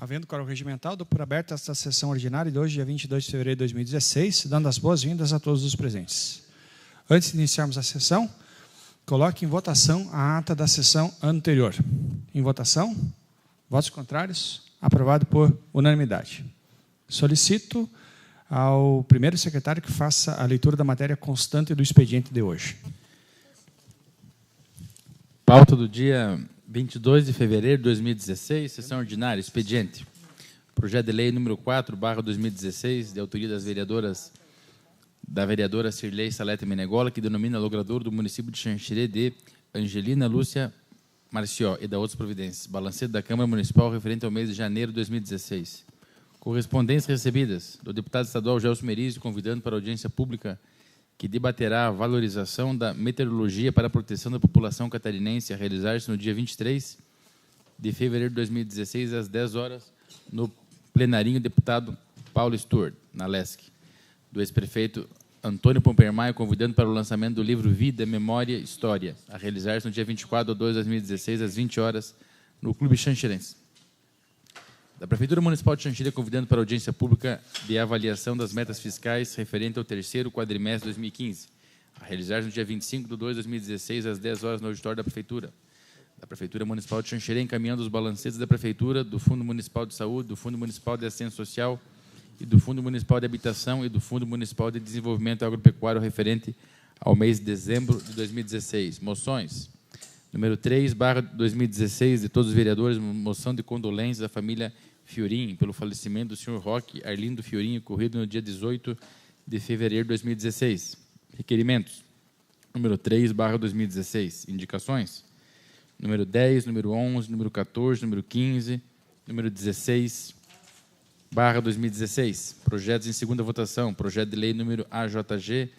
Havendo quórum regimental, dou por aberta esta sessão ordinária de hoje, dia 22 de fevereiro de 2016, dando as boas-vindas a todos os presentes. Antes de iniciarmos a sessão, coloque em votação a ata da sessão anterior. Em votação, votos contrários, aprovado por unanimidade. Solicito ao primeiro secretário que faça a leitura da matéria constante do expediente de hoje. Pauta do dia 22 de fevereiro de 2016, sessão ordinária, expediente. Projeto de lei número 4/2016, de autoria da vereadora Cirlei Salete Menegola, que denomina logrador do município de Xanxerê de Angelina Lúcia Marció e da outras providências. Balancete da Câmara Municipal referente ao mês de janeiro de 2016. Correspondências recebidas do deputado estadual Gelson Merizio, convidando para a audiência pública que debaterá a valorização da meteorologia para a proteção da população catarinense, a realizar-se no dia 23 de fevereiro de 2016, às 10 horas, no plenarinho deputado Paulo Stewart, na LESC, do ex-prefeito Antônio Pompermaio, convidando para o lançamento do livro Vida, Memória e História, a realizar-se no dia 24/2/2016, às 20 horas, no Clube Xanxerense. Da Prefeitura Municipal de Xanxerê, convidando para a audiência pública de avaliação das metas fiscais referente ao terceiro quadrimestre de 2015, a realizar no dia 25/2/2016, às 10 horas, no auditório da Prefeitura. Da Prefeitura Municipal de Xanxerê, encaminhando os balancetes da Prefeitura, do Fundo Municipal de Saúde, do Fundo Municipal de Assistência Social e do Fundo Municipal de Habitação e do Fundo Municipal de Desenvolvimento Agropecuário referente ao mês de dezembro de 2016. Moções. Número 3/2016, de todos os vereadores, moção de condolências à família Fiorim, pelo falecimento do senhor Roque Arlindo Fiorim, ocorrido no dia 18 de fevereiro de 2016. Requerimentos. Número 3/2016. Indicações. Número 10, número 11, número 14, número 15, número 16/2016. Projetos em segunda votação. Projeto de lei número AJG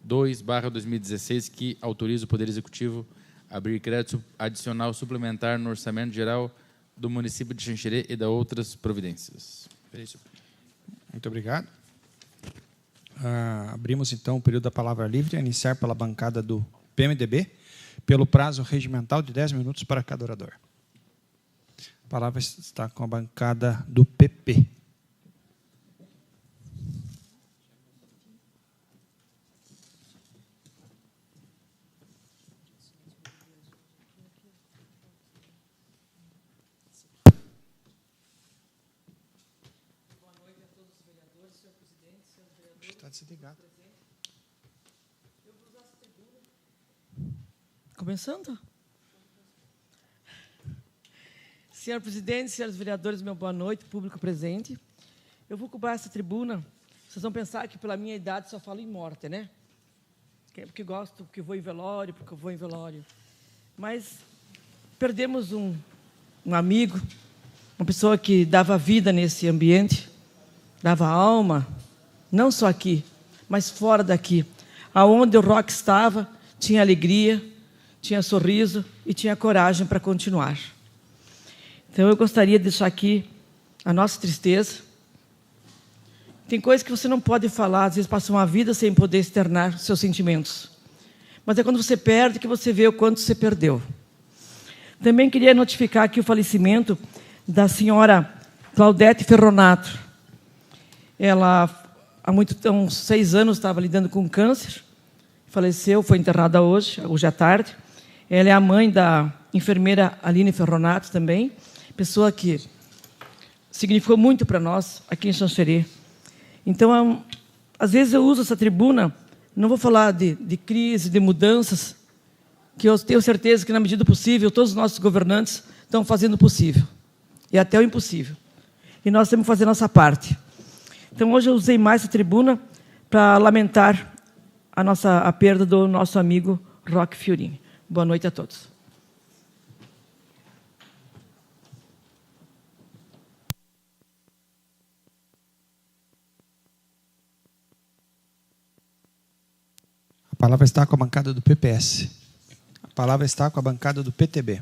2/2016, que autoriza o Poder Executivo a abrir crédito adicional suplementar no Orçamento Geral do município de Xanxerê e da outras providências. Muito obrigado. Abrimos, então, o período da palavra livre, a iniciar pela bancada do PMDB, pelo prazo regimental de 10 minutos para cada orador. A palavra está com a bancada do PP. Está desligado. Começando? Senhor presidente, senhores vereadores, meu boa noite, público presente. Eu vou ocupar essa tribuna. Vocês vão pensar que, pela minha idade, só falo em morte, né? Porque gosto, porque vou em velório, porque eu vou em velório. Mas perdemos um amigo, uma pessoa que dava vida nesse ambiente, dava alma, não só aqui, mas fora daqui. Aonde o rock estava, tinha alegria, tinha sorriso e tinha coragem para continuar. Então, eu gostaria de deixar aqui a nossa tristeza. Tem coisas que você não pode falar, às vezes passa uma vida sem poder externar seus sentimentos. Mas é quando você perde que você vê o quanto você perdeu. Também queria notificar aqui o falecimento da senhora Claudete Ferronato. Ela, há uns 6 anos, estava lidando com câncer, faleceu, foi enterrada hoje à tarde. Ela é a mãe da enfermeira Aline Ferronato também, pessoa que significou muito para nós aqui em Xanxerê. Então, às vezes eu uso essa tribuna, não vou falar de crise, de mudanças, que eu tenho certeza que, na medida do possível, todos os nossos governantes estão fazendo o possível, e até o impossível. E nós temos que fazer a nossa parte. Então, hoje eu usei mais essa tribuna para lamentar a perda do nosso amigo Roque Fiorim. Boa noite a todos. A palavra está com a bancada do PPS. A palavra está com a bancada do PTB.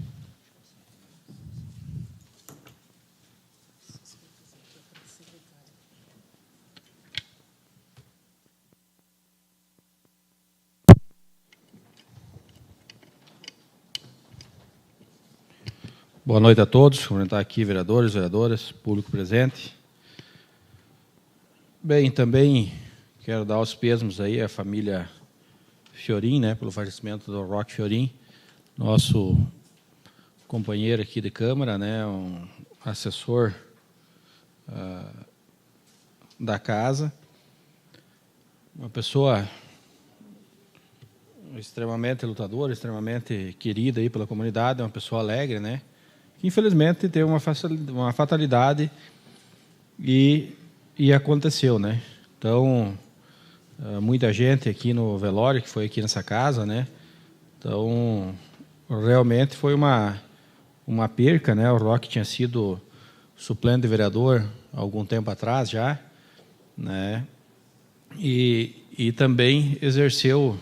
Boa noite a todos, cumprimentar aqui vereadores, vereadoras, público presente. Bem, também quero dar os pêsames aí à família Fiorin, né, pelo falecimento do Roque Fiorin, nosso companheiro aqui de Câmara, né, um assessor da casa, uma pessoa extremamente lutadora, extremamente querida aí pela comunidade, uma pessoa alegre, né, que infelizmente teve uma fatalidade e aconteceu, né. Então, muita gente aqui no velório, que foi aqui nessa casa, né, então, realmente foi uma perca, né, o Roque tinha sido suplente de vereador há algum tempo atrás já, né, e também exerceu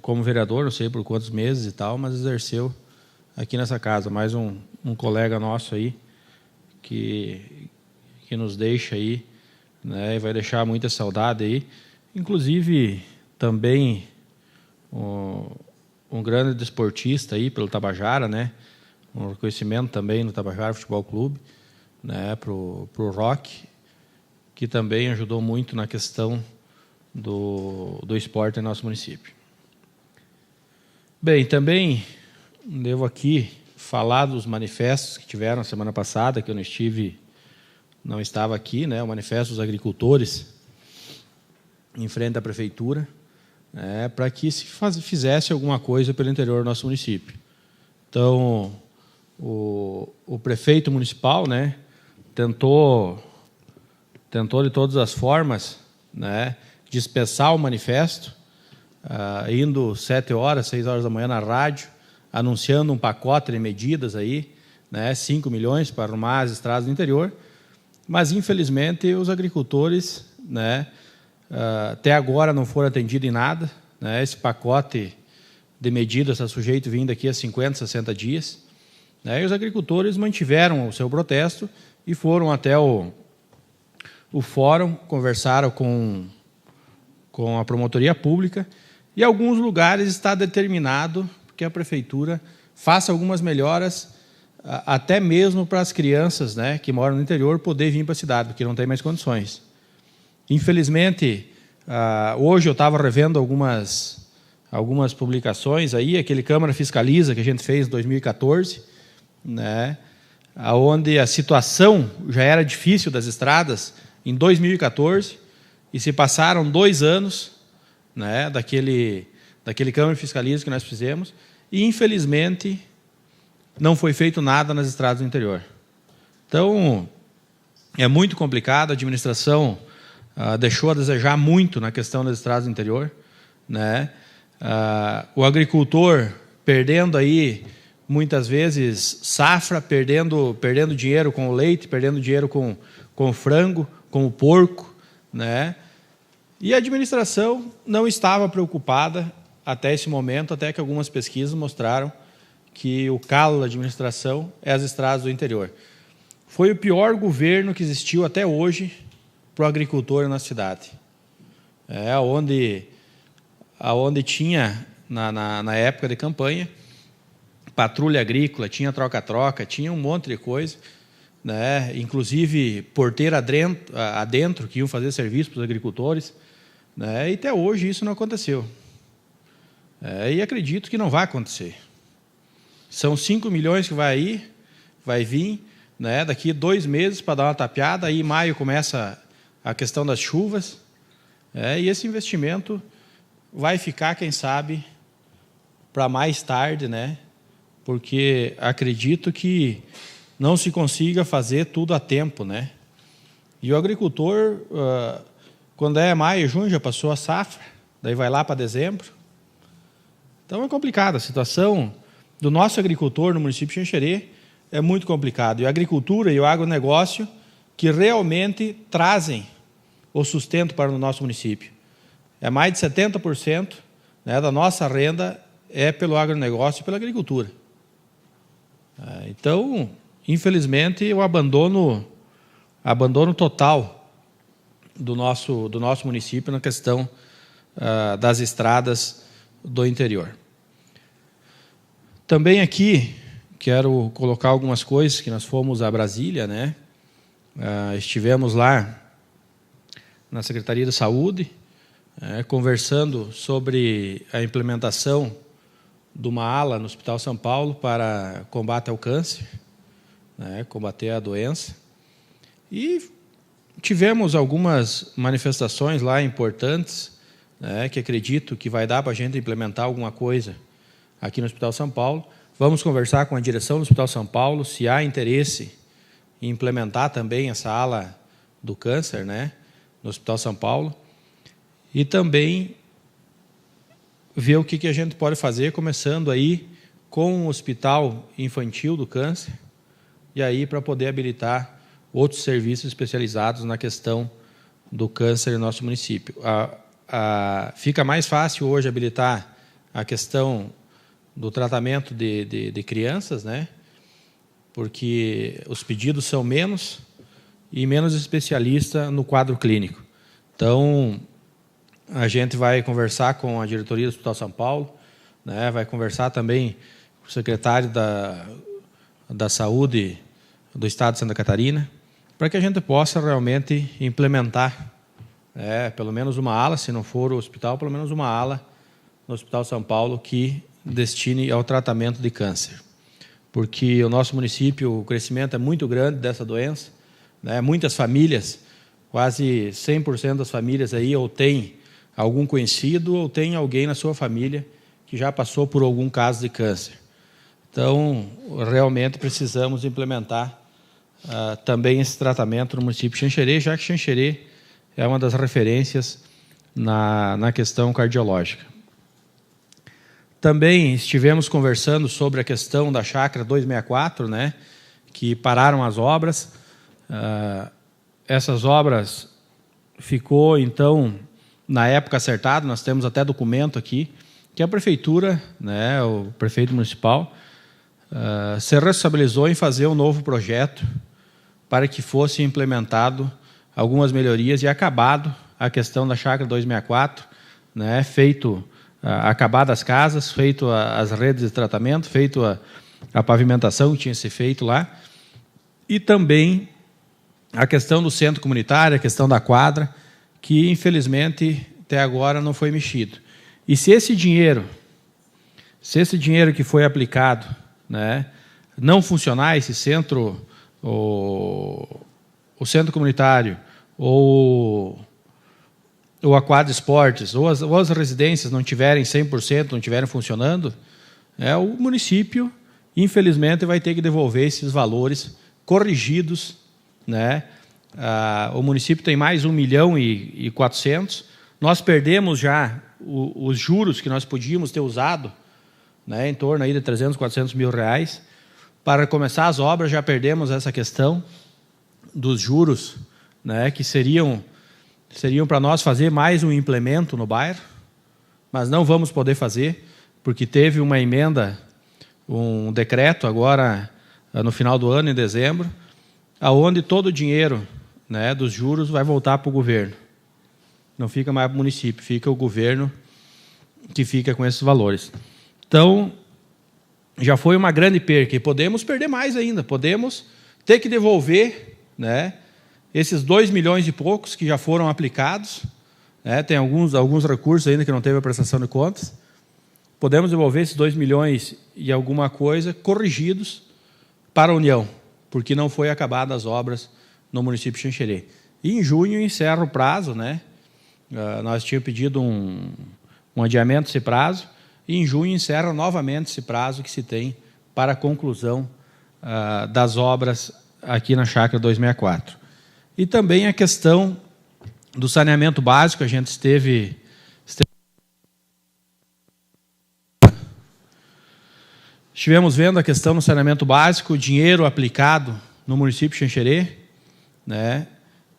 como vereador, não sei por quantos meses e tal, mas exerceu aqui nessa casa. Mais um colega nosso aí que nos deixa aí, né, e vai deixar muita saudade aí. Inclusive, também um grande desportista aí pelo Tabajara, né, um reconhecimento também no Tabajara Futebol Clube, né, pro Roque, que também ajudou muito na questão do esporte em nosso município. Bem, também devo aqui falar dos manifestos que tiveram semana passada, que eu não estava aqui, né, o manifesto dos agricultores em frente à prefeitura, né, para que se fizesse alguma coisa pelo interior do nosso município. Então, o prefeito municipal, né, tentou de todas as formas, né, dispensar o manifesto, indo 6 horas da manhã na rádio, anunciando um pacote de medidas aí, né, 5 milhões para arrumar as estradas do interior, mas infelizmente os agricultores, né, até agora não foram atendidos em nada, né, esse pacote de medidas está sujeito vindo daqui a 50, 60 dias, né, e os agricultores mantiveram o seu protesto e foram até o fórum, conversaram com a promotoria pública, e em alguns lugares está determinado que a prefeitura faça algumas melhoras, até mesmo para as crianças, né, que moram no interior poder vir para a cidade, porque não tem mais condições. Infelizmente, hoje eu estava revendo algumas publicações aí, aquele Câmara Fiscaliza que a gente fez em 2014, né, onde a situação já era difícil das estradas em 2014, e se passaram 2 anos, né, daquele Câmara Fiscaliza que nós fizemos, e, infelizmente, não foi feito nada nas estradas do interior. Então, é muito complicado, a administração deixou a desejar muito na questão das estradas do interior, né? O agricultor perdendo aí, muitas vezes, safra, perdendo dinheiro com o leite, perdendo dinheiro com o frango, com o porco, né? E a administração não estava preocupada até esse momento, até que algumas pesquisas mostraram que o calo da administração é as estradas do interior. Foi o pior governo que existiu até hoje para o agricultor na cidade. Onde tinha, na época de campanha, patrulha agrícola, tinha troca-troca, tinha um monte de coisa, né? Inclusive porteira adentro que iam fazer serviço para os agricultores, né? E até hoje isso não aconteceu. E acredito que não vai acontecer. São 5 milhões que vai vir, né, daqui 2 meses para dar uma tapeada, aí em maio começa a questão das chuvas, e esse investimento vai ficar, quem sabe, para mais tarde, né, porque acredito que não se consiga fazer tudo a tempo, né. E o agricultor, quando é maio, junho, já passou a safra, daí vai lá para dezembro. Então é complicado, a situação do nosso agricultor no município de Xanxerê é muito complicado. E a agricultura e o agronegócio que realmente trazem o sustento para o nosso município. Mais de 70%, né, da nossa renda é pelo agronegócio e pela agricultura. Então, infelizmente, o abandono total do nosso município na questão das estradas do interior. Também aqui quero colocar algumas coisas que nós fomos a Brasília, né? Estivemos lá na Secretaria de Saúde, conversando sobre a implementação de uma ala no Hospital São Paulo para combate ao câncer, né? Combater a doença. E tivemos algumas manifestações lá importantes, né? Que acredito que vai dar para a gente implementar alguma coisa aqui no Hospital São Paulo. Vamos conversar com a direção do Hospital São Paulo se há interesse em implementar também essa ala do câncer, né, no Hospital São Paulo. E também ver o que a gente pode fazer, começando aí com o Hospital Infantil do Câncer, e aí para poder habilitar outros serviços especializados na questão do câncer no nosso município. Fica mais fácil hoje habilitar a questão do tratamento de crianças, né? Porque os pedidos são menos e menos especialista no quadro clínico. Então, a gente vai conversar com a diretoria do Hospital São Paulo, né? Vai conversar também com o secretário da Saúde do Estado de Santa Catarina, para que a gente possa realmente implementar, pelo menos uma ala, se não for o hospital, pelo menos uma ala no Hospital São Paulo que destine ao tratamento de câncer. Porque o nosso município, o crescimento é muito grande dessa doença, né? Muitas famílias, quase 100% das famílias aí, ou tem algum conhecido ou tem alguém na sua família que já passou por algum caso de câncer. Então, realmente precisamos implementar também esse tratamento no município de Xanxerê, já que Xanxerê é uma das referências na questão cardiológica. Também estivemos conversando sobre a questão da chácara 264, né, que pararam as obras. Essas obras ficou, então, na época acertado, nós temos até documento aqui, que a prefeitura, né, o prefeito municipal, se responsabilizou em fazer um novo projeto para que fosse implementado algumas melhorias e acabado a questão da chácara 264, né, acabadas as casas, feito as redes de tratamento, feito a pavimentação que tinha que ser feito lá, e também a questão do centro comunitário, a questão da quadra, que infelizmente até agora não foi mexido. E se esse dinheiro que foi aplicado, né, não funcionar, esse centro, o centro comunitário, ou a quadra esportes, ou as residências não tiverem 100%, não estiverem funcionando, o município, infelizmente, vai ter que devolver esses valores corrigidos, né? O município tem mais 1.400.000. Nós perdemos já os juros que nós podíamos ter usado, né, em torno aí de 300, 400 mil reais. Para começar as obras, já perdemos essa questão dos juros, né, que seriam para nós fazer mais um implemento no bairro, mas não vamos poder fazer, porque teve uma emenda, um decreto agora no final do ano, em dezembro, aonde todo o dinheiro, né, dos juros vai voltar para o governo. Não fica mais para o município, fica o governo que fica com esses valores. Então, já foi uma grande perca, e podemos perder mais ainda, podemos ter que devolver, né, esses 2 milhões e poucos que já foram aplicados, né, tem alguns recursos ainda que não teve a prestação de contas, podemos devolver esses 2 milhões e alguma coisa corrigidos para a União, porque não foi acabada as obras no município de Xanxerê. E em junho encerra o prazo, né? Nós tínhamos pedido um adiamento desse prazo, e em junho encerra novamente esse prazo que se tem para a conclusão das obras aqui na chácara 264. E também a questão do saneamento básico, a gente estivemos vendo a questão do saneamento básico, o dinheiro aplicado no município de Xanxerê, né?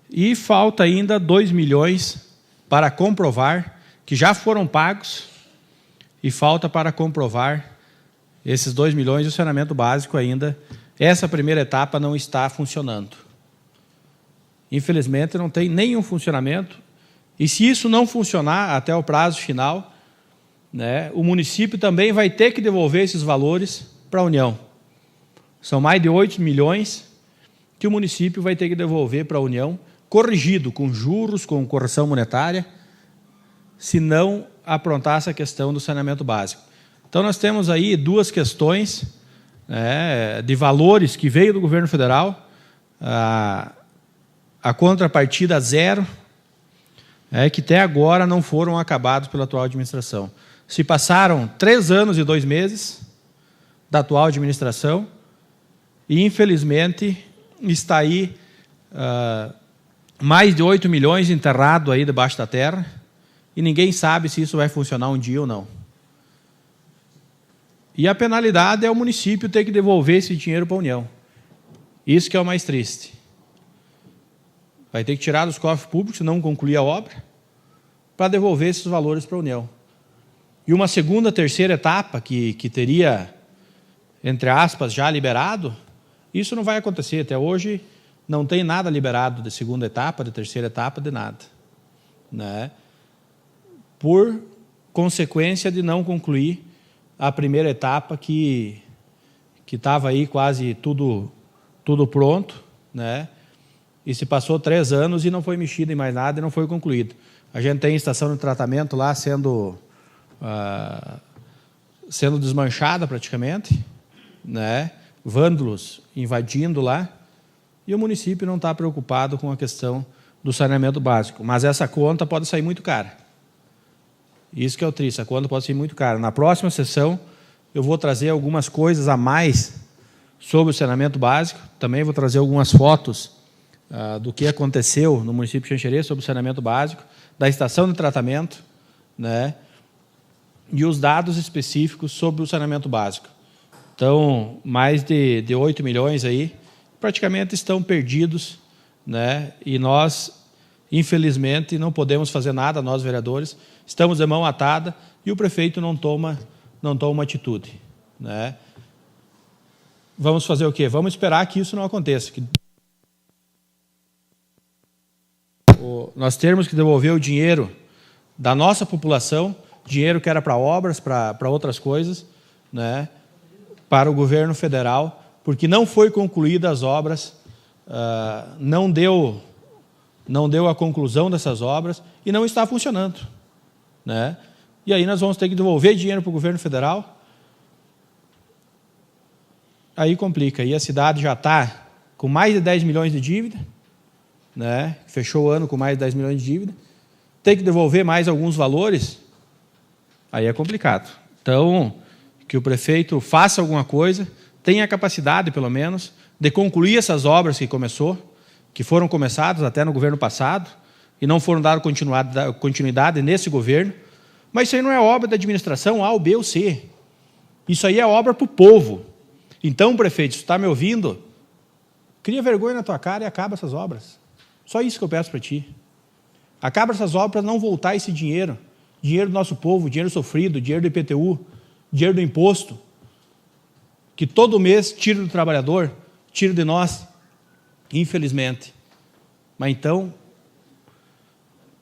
E falta ainda 2 milhões para comprovar que já foram pagos, e falta para comprovar esses 2 milhões e o saneamento básico ainda. Essa primeira etapa não está funcionando. Infelizmente, não tem nenhum funcionamento, e se isso não funcionar até o prazo final, né, o município também vai ter que devolver esses valores para a União. São mais de 8 milhões que o município vai ter que devolver para a União, corrigido com juros, com correção monetária, se não aprontar essa questão do saneamento básico. Então, nós temos aí duas questões de valores que veio do governo federal, a contrapartida zero, que até agora não foram acabados pela atual administração. Se passaram 3 anos e 2 meses da atual administração e, infelizmente, está aí mais de 8 milhões enterrado aí debaixo da terra e ninguém sabe se isso vai funcionar um dia ou não. E a penalidade é o município ter que devolver esse dinheiro para a União. Isso que é o mais triste. Vai ter que tirar dos cofres públicos, se não concluir a obra, para devolver esses valores para a União. E uma segunda, terceira etapa, que teria, entre aspas, já liberado, isso não vai acontecer. Até hoje não tem nada liberado de segunda etapa, de terceira etapa, de nada. Né? Por consequência de não concluir a primeira etapa que estava aí quase tudo pronto, né? E se passou 3 anos e não foi mexido em mais nada e não foi concluído. A gente tem estação de tratamento lá sendo desmanchada praticamente, né? Vândalos invadindo lá, e o município não está preocupado com a questão do saneamento básico. Mas essa conta pode sair muito cara. Isso que é o triste, a conta pode ser muito cara. Na próxima sessão, eu vou trazer algumas coisas a mais sobre o saneamento básico. Também vou trazer algumas fotos do que aconteceu no município de Xanxerê sobre o saneamento básico, da estação de tratamento, né, e os dados específicos sobre o saneamento básico. Então, mais de 8 milhões aí, praticamente estão perdidos, né, e nós, infelizmente, não podemos fazer nada, nós vereadores, estamos de mão atada e o prefeito não toma atitude. Né? Vamos fazer o quê? Vamos esperar que isso não aconteça. Nós temos que devolver o dinheiro da nossa população, dinheiro que era para obras, para outras coisas, né, para o governo federal, porque não foi concluída as obras, não deu a conclusão dessas obras e não está funcionando. Né? E aí nós vamos ter que devolver dinheiro para o governo federal. Aí complica. E a cidade já está com mais de 10 milhões de dívida, né? Fechou o ano com mais de 10 milhões de dívida. Tem que devolver mais alguns valores, aí é complicado. Então, que o prefeito faça alguma coisa, tenha a capacidade, pelo menos, de concluir essas obras que foram começadas até no governo passado, e não foram dadas continuidade nesse governo. Mas isso aí não é obra da administração A, ou B ou C. Isso aí é obra para o povo. Então, prefeito, se tu está me ouvindo, cria vergonha na tua cara e acaba essas obras. Só isso que eu peço para ti. Acaba essas obras para não voltar esse dinheiro. Dinheiro do nosso povo, dinheiro sofrido, dinheiro do IPTU, dinheiro do imposto, que todo mês tira do trabalhador, tira de nós, infelizmente. Mas então,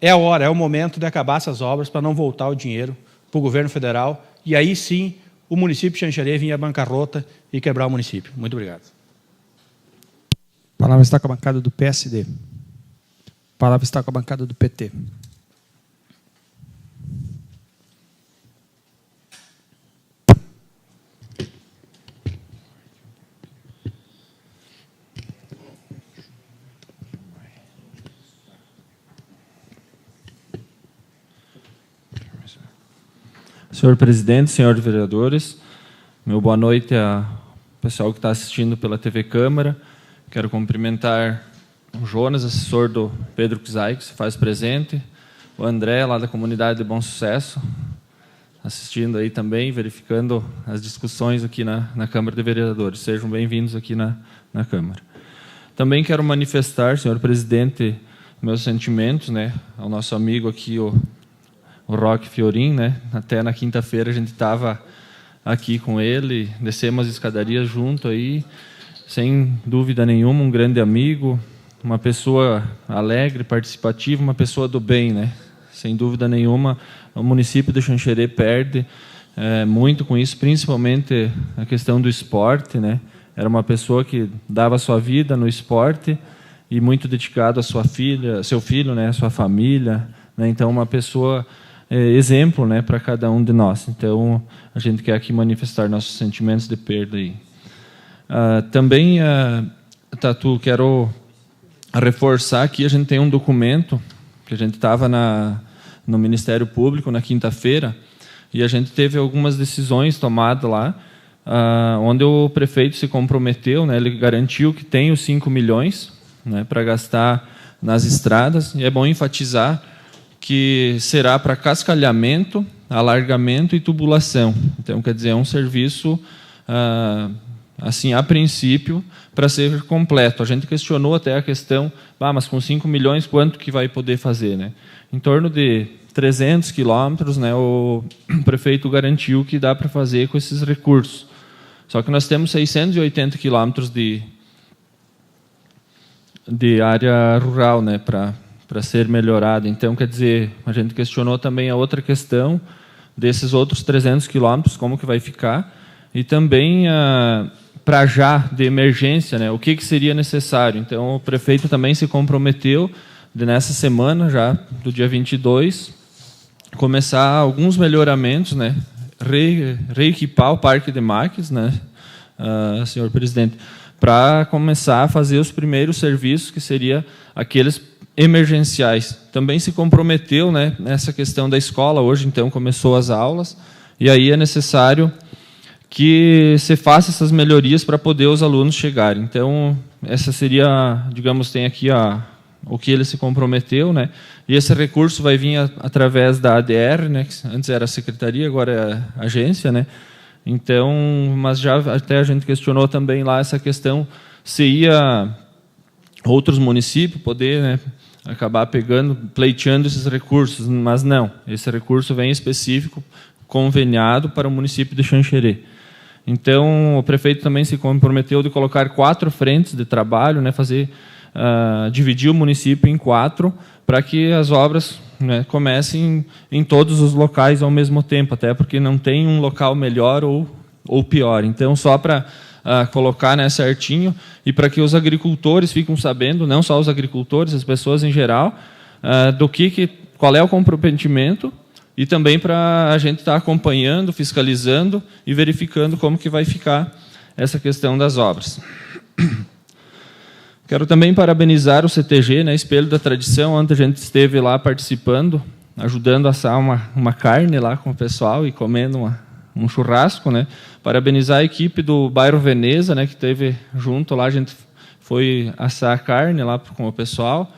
é a hora, é o momento de acabar essas obras para não voltar o dinheiro para o governo federal e aí sim o município de Xanxerê vir à bancarrota e quebrar o município. Muito obrigado. A palavra está com a bancada do PSD. A palavra está com a bancada do PT. Senhor presidente, senhores vereadores, meu boa noite ao pessoal que está assistindo pela TV Câmara. Quero cumprimentar o Jonas, assessor do Pedro Kizai, que se faz presente, o André, lá da comunidade de Bom Sucesso, assistindo aí também, verificando as discussões aqui na Câmara de Vereadores. Sejam bem-vindos aqui na Câmara. Também quero manifestar, senhor presidente, meus sentimentos, né, ao nosso amigo aqui, o Roque Fiorin, né? Até na quinta-feira a gente estava aqui com ele, descemos as escadarias junto aí, sem dúvida nenhuma, um grande amigo, uma pessoa alegre, participativa, uma pessoa do bem, né? Sem dúvida nenhuma, o município de Xanxerê perde muito com isso, principalmente a questão do esporte, né? Era uma pessoa que dava sua vida no esporte e muito dedicado à sua filha, seu filho, né, à sua família, né? Então, uma pessoa exemplo, né, para cada um de nós. Então, a gente quer aqui manifestar nossos sentimentos de perda aí. Também, Tatu, quero reforçar que a gente tem um documento que a gente estava no Ministério Público na quinta-feira e a gente teve algumas decisões tomadas lá, onde o prefeito se comprometeu, né, ele garantiu que tem os 5 milhões, né, para gastar nas estradas, e é bom enfatizar que será para cascalhamento, alargamento e tubulação. Então, quer dizer, é um serviço, assim, a princípio, para ser completo. A gente questionou até a questão, mas com 5 milhões, quanto que vai poder fazer, né? Em torno de 300 quilômetros, né, o prefeito garantiu que dá para fazer com esses recursos. Só que nós temos 680 quilômetros de área rural, né, para ser melhorada. Então, quer dizer, a gente questionou também a outra questão desses outros 300 quilômetros, como que vai ficar, e também para já de emergência, né, o que seria necessário. Então, o prefeito também se comprometeu de, nessa semana, já do dia 22, começar alguns melhoramentos, né, reequipar o Parque de Máquinas, né, senhor presidente, para começar a fazer os primeiros serviços, que seria aqueles emergenciais. Também se comprometeu, né, nessa questão da escola. Hoje, então, começou as aulas, e aí é necessário que se faça essas melhorias para poder os alunos chegarem. Então, essa seria, digamos, tem aqui o que ele se comprometeu, né? E esse recurso vai vir através da ADR, né? Que antes era a secretaria, agora é a agência, né? Então, mas já até a gente questionou também lá essa questão se ia outros municípios poder, né, acabar pleiteando esses recursos, mas não. Esse recurso vem específico, conveniado para o município de Xanxerê. Então, o prefeito também se comprometeu de colocar 4 frentes de trabalho, né, dividir o município em 4, para que as obras, né, comecem em todos os locais ao mesmo tempo, até porque não tem um local melhor ou pior. Então, só para colocar, né, certinho, e para que os agricultores fiquem sabendo, não só os agricultores, as pessoas em geral, qual é o comprometimento, e também para a gente estar acompanhando, fiscalizando e verificando como que vai ficar essa questão das obras. Quero também parabenizar o CTG, né, Espelho da Tradição, onde a gente esteve lá participando, ajudando a assar uma carne lá com o pessoal e comendo um churrasco, né. Parabenizar a equipe do bairro Veneza, né, que esteve junto lá, a gente foi assar a carne lá com o pessoal,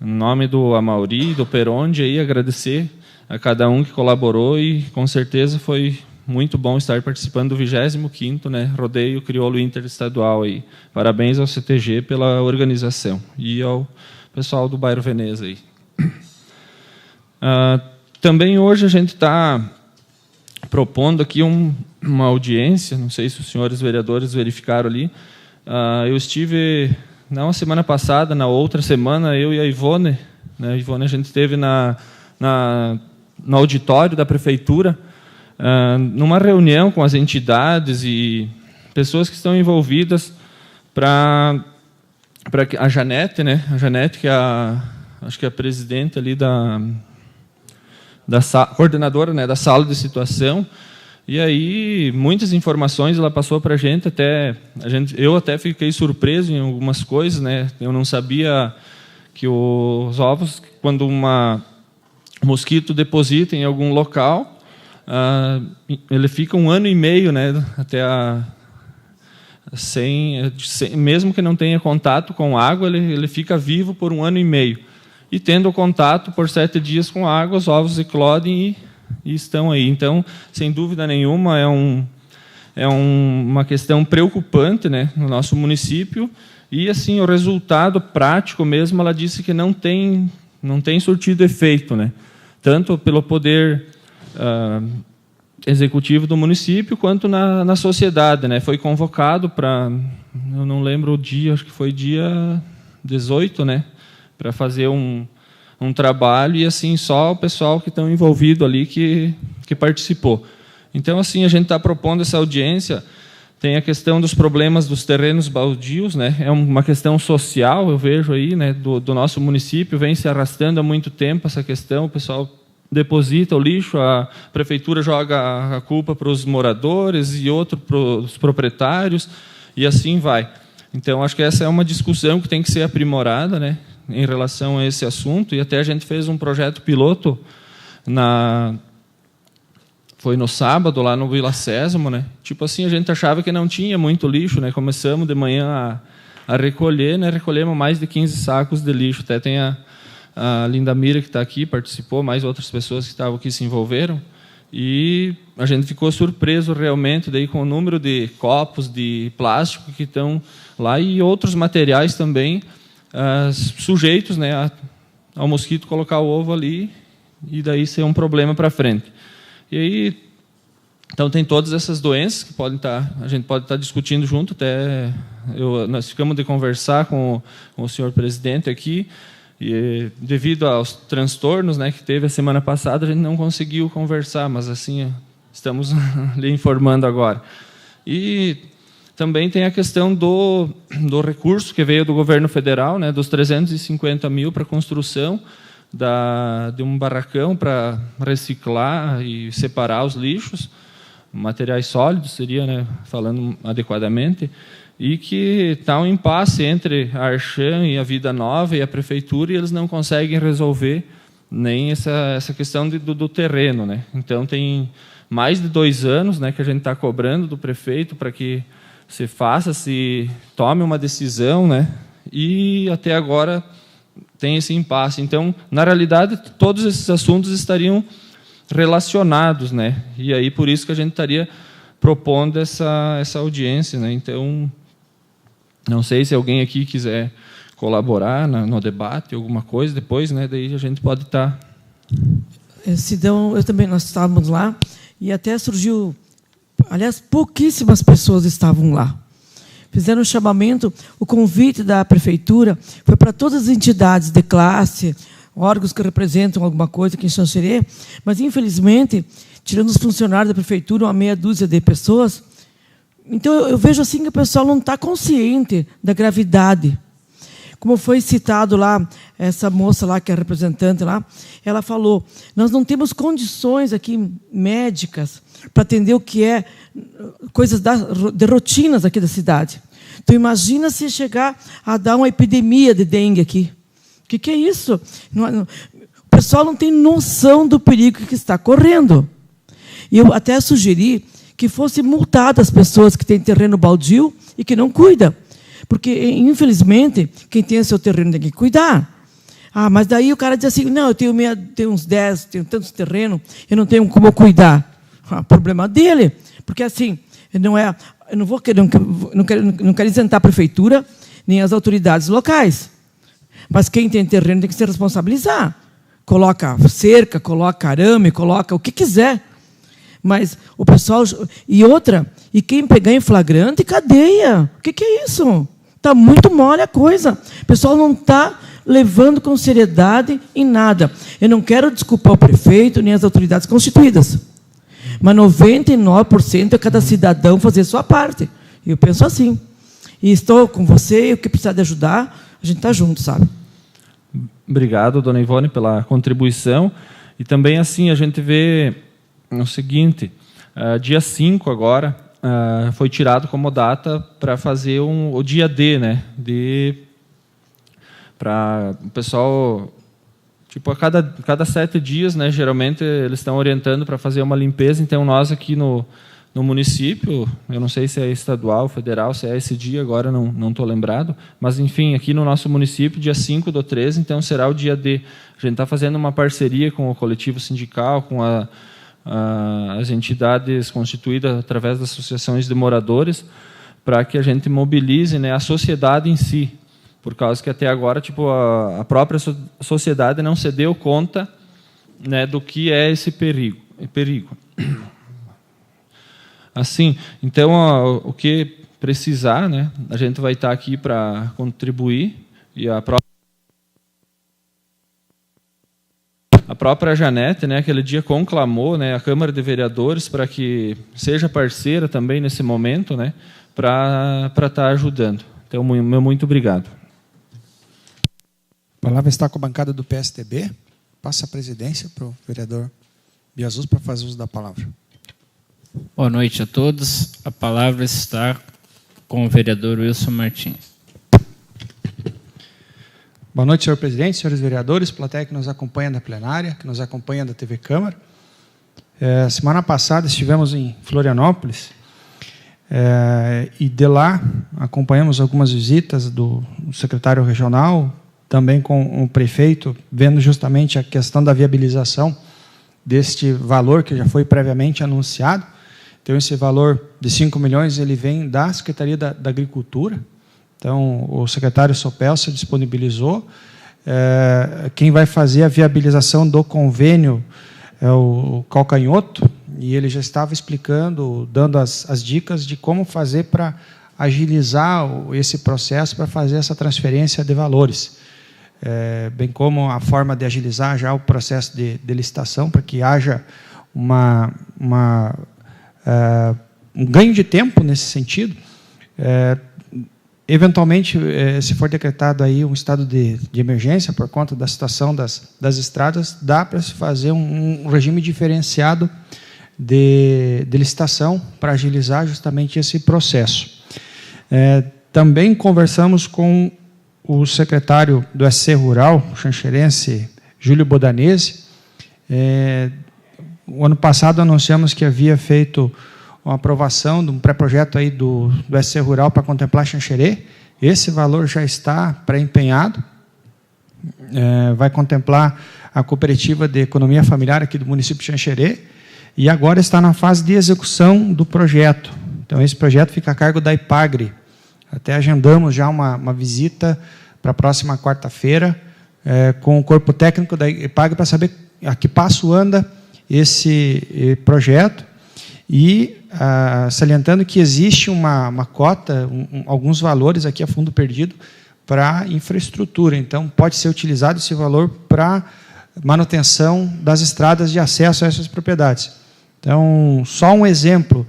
em nome do Amauri, do Peronde, aí agradecer a cada um que colaborou, e com certeza foi muito bom estar participando do 25º, né, Rodeio Crioulo Interestadual aí. Parabéns ao CTG pela organização e ao pessoal do bairro Veneza aí. Também hoje a gente está propondo aqui uma audiência, não sei se os senhores vereadores verificaram ali. Eu estive, não a semana passada, na outra semana, eu e a Ivone, né, a Ivone, a gente esteve no auditório da prefeitura, numa reunião com as entidades e pessoas que estão envolvidas para a Janete, né? A Janete, que acho que é a presidente ali coordenadora, né, da sala de situação. E aí muitas informações ela passou para a gente, eu até fiquei surpreso em algumas coisas, né? Eu não sabia que os ovos, quando um mosquito deposita em algum local, ele fica 1 ano e meio, né, até mesmo que não tenha contato com água, ele fica vivo por 1 ano e meio. E tendo contato por 7 dias com água, os ovos eclodem e estão aí. Então, sem dúvida nenhuma, é uma questão preocupante, né, no nosso município. E assim, o resultado prático mesmo, ela disse que não tem surtido efeito, né, tanto pelo poder executivo do município, quanto na sociedade, né? Foi convocado para, eu não lembro o dia, acho que foi dia 18, né? Para fazer um trabalho, e assim, só o pessoal que estão envolvido ali que participou. Então, assim, a gente está propondo essa audiência, Tem a questão dos problemas dos terrenos baldios, né? É uma questão social, eu vejo aí, né, do nosso município, vem se arrastando há muito tempo essa questão, o pessoal deposita o lixo, a prefeitura joga a culpa para os moradores e outro para os proprietários, e assim vai. Então, acho que essa é uma discussão que tem que ser aprimorada, né, em relação a esse assunto, e até a gente fez um projeto piloto, foi no sábado, lá no Vila Sésamo, né? Tipo assim, a gente achava que não tinha muito lixo, né? Começamos de manhã a recolher, né? Recolhemos mais de 15 sacos de lixo. Até tem a Lindamira, que está aqui, participou, mais outras pessoas que estavam aqui se envolveram. E a gente ficou surpreso realmente daí com o número de copos de plástico que estão lá e outros materiais também sujeitos, né, ao mosquito colocar o ovo ali e daí ser um problema para frente. E aí, então tem todas essas doenças que a gente pode estar discutindo junto, até nós ficamos de conversar com o senhor presidente aqui, e devido aos transtornos, né, que teve a semana passada, a gente não conseguiu conversar, mas assim estamos lhe informando agora. E também tem a questão do recurso que veio do governo federal, né, dos 350 mil para a construção de um barracão para reciclar e separar os lixos, materiais sólidos, seria, né, falando adequadamente, e que está um impasse entre a Archan e a Vida Nova e a prefeitura, e eles não conseguem resolver nem essa questão do terreno, né? Então, tem mais de 2 anos, né, que a gente está cobrando do prefeito para que se tome uma decisão, né? E até agora tem esse impasse. Então, na realidade, todos esses assuntos estariam relacionados, né? E aí por isso que a gente estaria propondo essa audiência, né? Então, não sei se alguém aqui quiser colaborar no debate, alguma coisa depois, né? Daí a gente pode estar. Sidão, eu também, nós estávamos lá e até surgiu, aliás, pouquíssimas pessoas estavam lá. Fizeram um chamamento, o convite da prefeitura foi para todas as entidades de classe, órgãos que representam alguma coisa aqui em Xanxerê, mas, infelizmente, tirando os funcionários da prefeitura, uma meia dúzia de pessoas. Então, eu vejo assim que o pessoal não está consciente da gravidade. Como foi citado lá, essa moça lá, que é representante lá, ela falou, nós não temos condições aqui médicas para atender o que é coisas de rotinas aqui da cidade. Então, imagina se chegar a dar uma epidemia de dengue aqui. O que é isso? O pessoal não tem noção do perigo que está correndo. E eu até sugeri que fosse multada as pessoas que têm terreno baldio e que não cuidam. Porque, infelizmente, quem tem o seu terreno tem que cuidar. Ah, mas daí o cara diz assim, não, eu tenho uns 10, tenho tantos terrenos, eu não tenho como cuidar. Problema dele. Porque, assim, eu não quero isentar a prefeitura nem as autoridades locais. Mas quem tem terreno tem que se responsabilizar. Coloca cerca, coloca arame, coloca o que quiser. Mas o pessoal... E quem pegar em flagrante, cadeia. O que é isso? Está muito mole a coisa. O pessoal não está levando com seriedade em nada. Eu não quero desculpar o prefeito nem as autoridades constituídas. Mas 99% é cada cidadão fazer sua parte. E eu penso assim. E estou com você, e o que precisar de ajudar, a gente está junto, sabe? Obrigado, dona Ivone, pela contribuição. E também, assim, a gente vê o seguinte, dia 5 agora, foi tirado como data para fazer o dia D, né? Para o pessoal... Tipo, a cada 7 dias, né, geralmente, eles estão orientando para fazer uma limpeza. Então, nós aqui no município, eu não sei se é estadual, federal, se é esse dia, agora não estou lembrado, mas, enfim, aqui no nosso município, dia 5/13, então, será o dia D. A gente está fazendo uma parceria com o coletivo sindical, com as entidades constituídas através das associações de moradores, para que a gente mobilize, né, a sociedade em si, por causa que até agora, tipo, a própria sociedade não se deu conta, né, do que é esse perigo. Assim, então, o que precisar, né, a gente vai estar aqui para contribuir, e a A própria Janete, né, aquele dia conclamou, né, a Câmara de Vereadores para que seja parceira também nesse momento, né, para estar ajudando. Então, meu muito obrigado. A palavra está com a bancada do PSDB. Passa a presidência para o vereador Biasus para fazer uso da palavra. Boa noite a todos. A palavra está com o vereador Wilson Martins. Boa noite, senhor presidente, senhores vereadores, plateia que nos acompanha da plenária, que nos acompanha da TV Câmara. Semana passada estivemos em Florianópolis e de lá acompanhamos algumas visitas do secretário regional, também com o prefeito, vendo justamente a questão da viabilização deste valor que já foi previamente anunciado. Então, esse valor de 5 milhões ele vem da Secretaria da Agricultura. Então, o secretário Sopel se disponibilizou. Quem vai fazer a viabilização do convênio é o Calcanhoto, e ele já estava explicando, dando as dicas de como fazer para agilizar esse processo, para fazer essa transferência de valores. Bem como a forma de agilizar já o processo de licitação, para que haja um ganho de tempo nesse sentido. Eventualmente, se for decretado aí um estado de emergência por conta da situação das estradas, dá para se fazer um regime diferenciado de licitação para agilizar justamente esse processo. Também conversamos com o secretário do SC Rural, o xanxerense Júlio Bodanese. O ano passado anunciamos que havia feito uma aprovação de um pré-projeto aí do SC Rural para contemplar Xanxerê. Esse valor já está pré-empenhado. Vai contemplar a cooperativa de economia familiar aqui do município de Xanxerê, e agora está na fase de execução do projeto. Então, esse projeto fica a cargo da IPAGRE. Até agendamos já uma visita para a próxima quarta-feira com o corpo técnico da IPAGRE para saber a que passo anda esse projeto, e salientando que existe uma cota, alguns valores aqui a fundo perdido para infraestrutura. Então, pode ser utilizado esse valor para manutenção das estradas de acesso a essas propriedades. Então, só um exemplo,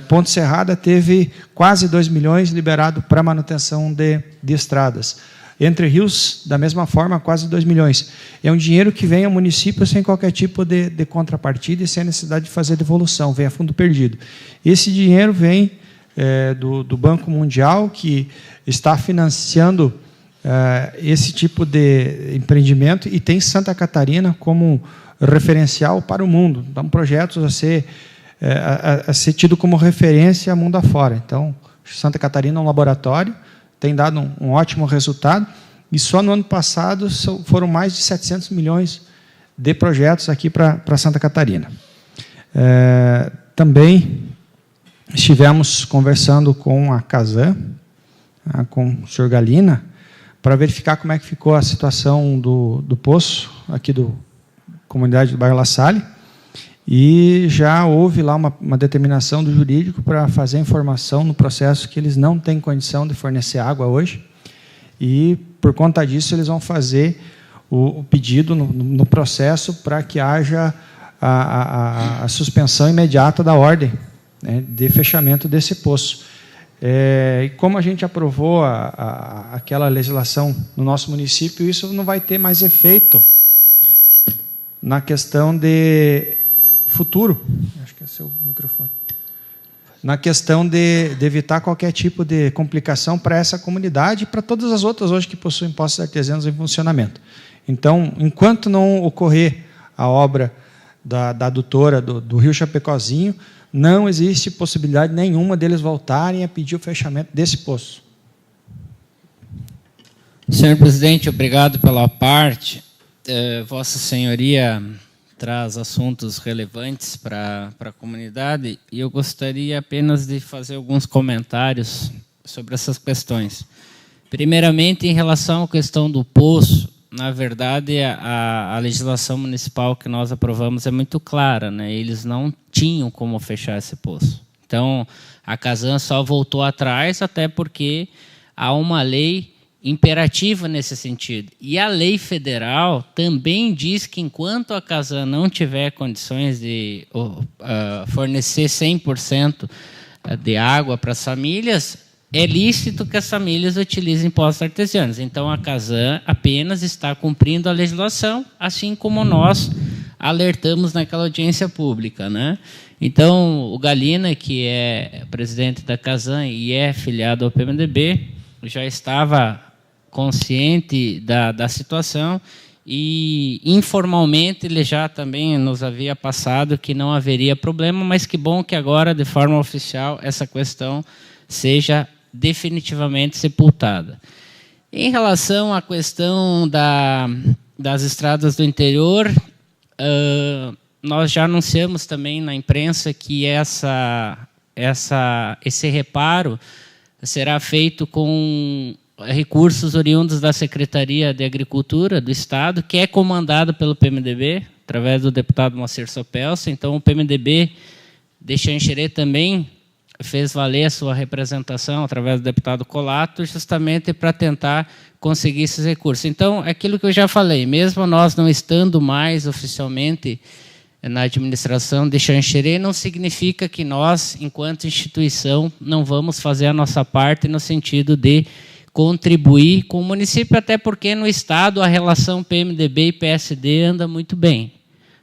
Ponte Serrada teve quase 2 milhões liberado para manutenção de estradas. Entre Rios, da mesma forma, quase 2 milhões. É um dinheiro que vem ao município sem qualquer tipo de contrapartida e sem a necessidade de fazer devolução, vem a fundo perdido. Esse dinheiro vem do Banco Mundial, que está financiando esse tipo de empreendimento, e tem Santa Catarina como referencial para o mundo. Então, projetos a ser tido como referência mundo afora. Então, Santa Catarina é um laboratório, tem dado um ótimo resultado, e só no ano passado foram mais de 700 milhões de projetos aqui para Santa Catarina. Também estivemos conversando com a Casan, com o senhor Galina, para verificar como é que ficou a situação do poço, aqui da comunidade do bairro La Salle, e já houve lá uma determinação do jurídico para fazer a informação no processo que eles não têm condição de fornecer água hoje, e, por conta disso, eles vão fazer o pedido no processo para que haja a suspensão imediata da ordem, né, de fechamento desse poço. E como a gente aprovou aquela legislação no nosso município, isso não vai ter mais efeito na questão de futuro. Acho que é seu microfone. Na questão de evitar qualquer tipo de complicação para essa comunidade e para todas as outras hoje que possuem poços artesianos em funcionamento. Então, enquanto não ocorrer a obra da adutora do Rio Chapecozinho, não existe possibilidade nenhuma deles voltarem a pedir o fechamento desse poço. Senhor presidente, obrigado pela parte. Vossa Senhoria traz assuntos relevantes para a comunidade, e eu gostaria apenas de fazer alguns comentários sobre essas questões. Primeiramente, em relação à questão do poço, na verdade, a legislação municipal que nós aprovamos é muito clara, né? Eles não tinham como fechar esse poço. Então, a Casan só voltou atrás, até porque há uma lei imperativa nesse sentido. E a lei federal também diz que enquanto a Casan não tiver condições de fornecer 100% de água para as famílias, é lícito que as famílias utilizem poços artesianos. Então, a Casan apenas está cumprindo a legislação, assim como nós alertamos naquela audiência pública, né? Então, o Galina, que é presidente da Casan e é filiado ao PMDB, já estava consciente da situação e, informalmente, ele já também nos havia passado que não haveria problema, mas que bom que agora, de forma oficial, essa questão seja definitivamente sepultada. Em relação à questão das estradas do interior, nós já anunciamos também na imprensa que esse reparo será feito com recursos oriundos da Secretaria de Agricultura do Estado, que é comandado pelo PMDB, através do deputado Moacir Sopelsa. Então, o PMDB de Xanxerê também fez valer a sua representação através do deputado Colato, justamente para tentar conseguir esses recursos. Então, aquilo que eu já falei, mesmo nós não estando mais oficialmente na administração de Xanxerê, não significa que nós, enquanto instituição, não vamos fazer a nossa parte no sentido de contribuir com o município, até porque no Estado a relação PMDB e PSD anda muito bem.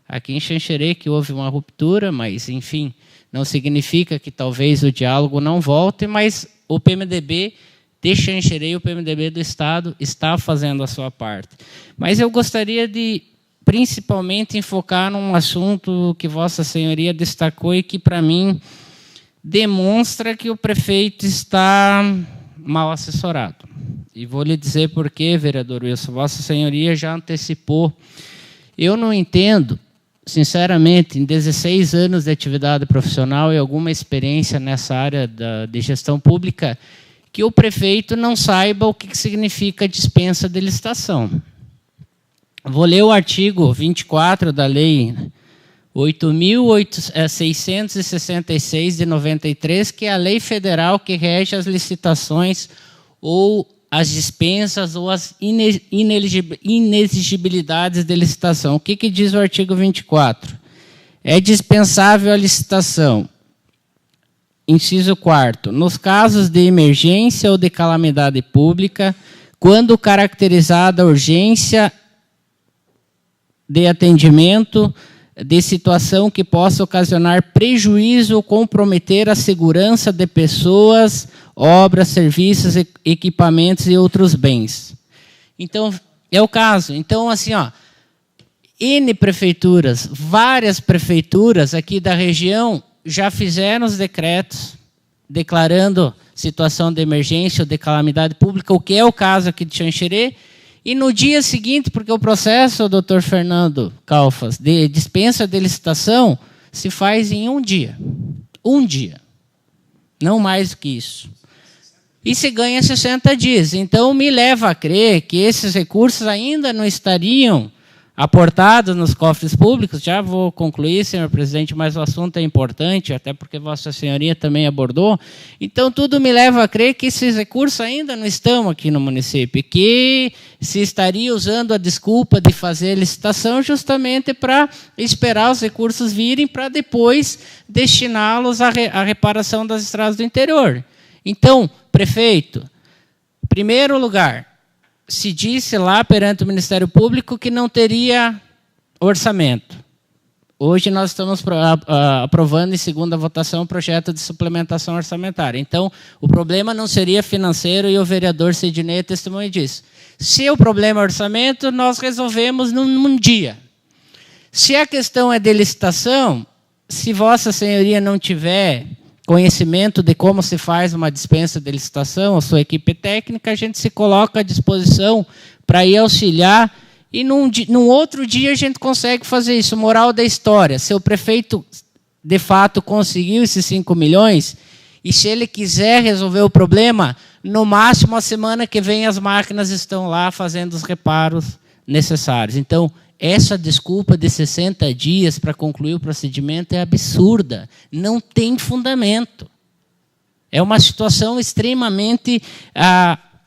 Aqui em Xanxerê que houve uma ruptura, mas, enfim, não significa que talvez o diálogo não volte, mas o PMDB de Xanxerê e o PMDB do Estado está fazendo a sua parte. Mas eu gostaria de, principalmente, enfocar num assunto que Vossa Senhoria destacou e que, para mim, demonstra que o prefeito está mal assessorado. E vou lhe dizer por quê, vereador Wilson. Vossa Senhoria já antecipou. Eu não entendo, sinceramente, em 16 anos de atividade profissional e alguma experiência nessa área de gestão pública, que o prefeito não saiba o que significa dispensa de licitação. Vou ler o artigo 24 da Lei 8.666 de 93, que é a lei federal que rege as licitações ou as dispensas ou as inexigibilidades de licitação. O que diz o artigo 24? É dispensável a licitação. Inciso 4º. Nos casos de emergência ou de calamidade pública, quando caracterizada a urgência de atendimento de situação que possa ocasionar prejuízo ou comprometer a segurança de pessoas, obras, serviços, equipamentos e outros bens. Então, é o caso. Então, assim, N prefeituras, várias prefeituras aqui da região já fizeram os decretos declarando situação de emergência ou de calamidade pública, o que é o caso aqui de Xanxerê. E no dia seguinte, porque o processo, doutor Fernando Calfas, de dispensa de licitação, se faz em um dia. Um dia. Não mais do que isso. E se ganha 60 dias. Então, me leva a crer que esses recursos ainda não estariam aportados nos cofres públicos. Já vou concluir, senhor presidente, mas o assunto é importante, até porque Vossa Senhoria também abordou. Então, tudo me leva a crer que esses recursos ainda não estão aqui no município, que se estaria usando a desculpa de fazer licitação justamente para esperar os recursos virem para depois destiná-los à reparação das estradas do interior. Então, prefeito, em primeiro lugar, se disse lá perante o Ministério Público que não teria orçamento. Hoje nós estamos aprovando em segunda votação o projeto de suplementação orçamentária. Então, o problema não seria financeiro e o vereador Sidney é testemunha disso. Se o problema é orçamento, nós resolvemos num dia. Se a questão é de licitação, se Vossa Senhoria não tiver conhecimento de como se faz uma dispensa de licitação, a sua equipe técnica, a gente se coloca à disposição para ir auxiliar e num outro dia a gente consegue fazer isso. Moral da história, se o prefeito de fato conseguiu esses 5 milhões e se ele quiser resolver o problema, no máximo a semana que vem as máquinas estão lá fazendo os reparos necessários. Então, essa desculpa de 60 dias para concluir o procedimento é absurda, não tem fundamento. É uma situação extremamente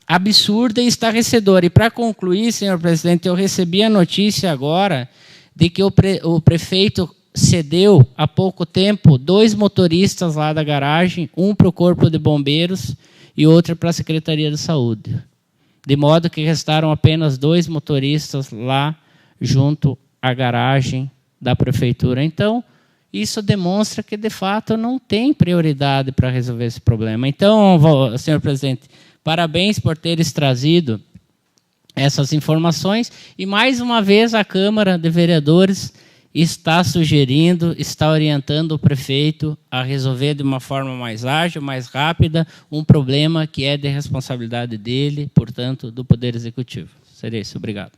absurda e estarrecedora. E, para concluir, senhor presidente, eu recebi a notícia agora de que o prefeito cedeu, há pouco tempo, 2 motoristas lá da garagem, um para o Corpo de Bombeiros e outro para a Secretaria de Saúde. De modo que restaram apenas 2 motoristas lá junto à garagem da prefeitura. Então, isso demonstra que, de fato, não tem prioridade para resolver esse problema. Então, senhor presidente, parabéns por teres trazido essas informações. E, mais uma vez, a Câmara de Vereadores está sugerindo, está orientando o prefeito a resolver de uma forma mais ágil, mais rápida, um problema que é de responsabilidade dele, portanto, do Poder Executivo. Seria isso. Obrigado.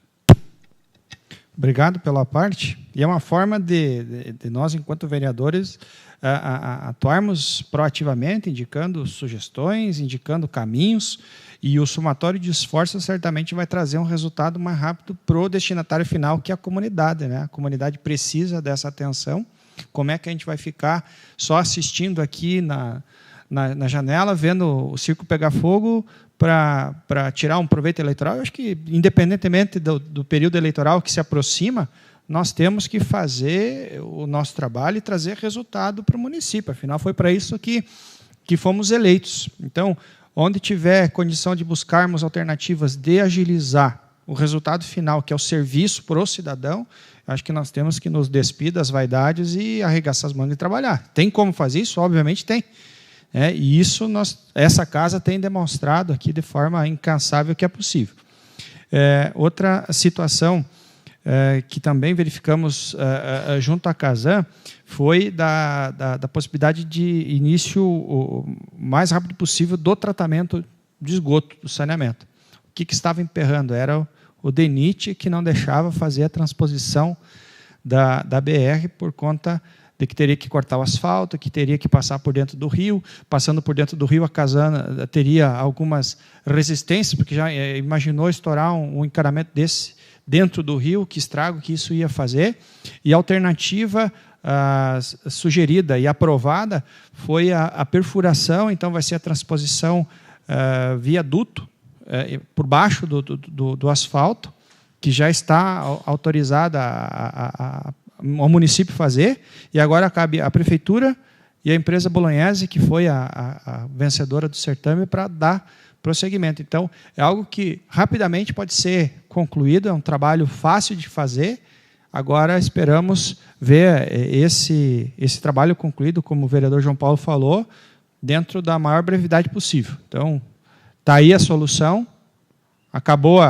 Obrigado pela parte. E é uma forma de nós, enquanto vereadores, atuarmos proativamente, indicando sugestões, indicando caminhos, e o somatório de esforços certamente vai trazer um resultado mais rápido para o destinatário final, que é a comunidade, né? A comunidade precisa dessa atenção. Como é que a gente vai ficar só assistindo aqui na janela, vendo o circo pegar fogo para tirar um proveito eleitoral? Eu acho que, independentemente do período eleitoral que se aproxima, nós temos que fazer o nosso trabalho e trazer resultado para o município. Afinal, foi para isso que fomos eleitos. Então, onde tiver condição de buscarmos alternativas de agilizar o resultado final, que é o serviço para o cidadão, acho que nós temos que nos despir das vaidades e arregaçar as mangas e trabalhar. Tem como fazer isso? Obviamente tem. E isso essa casa tem demonstrado aqui de forma incansável que é possível. Outra situação que também verificamos junto à Casan foi da possibilidade de início o mais rápido possível do tratamento de esgoto, do saneamento. O que estava emperrando? Era o DENIT, que não deixava fazer a transposição da BR por conta de que teria que cortar o asfalto, que teria que passar por dentro do rio. Passando por dentro do rio, a Casan teria algumas resistências, porque já imaginou estourar um encanamento desse dentro do rio, que estrago que isso ia fazer. E a alternativa sugerida e aprovada foi a perfuração, então vai ser a transposição via duto, por baixo do asfalto, que já está autorizada ao município fazer, e agora cabe à prefeitura e à empresa Bolognese, que foi a vencedora do certame, para dar prosseguimento. Então, é algo que rapidamente pode ser concluído, é um trabalho fácil de fazer. Agora esperamos ver esse trabalho concluído, como o vereador João Paulo falou, dentro da maior brevidade possível. Então, está aí a solução, acabou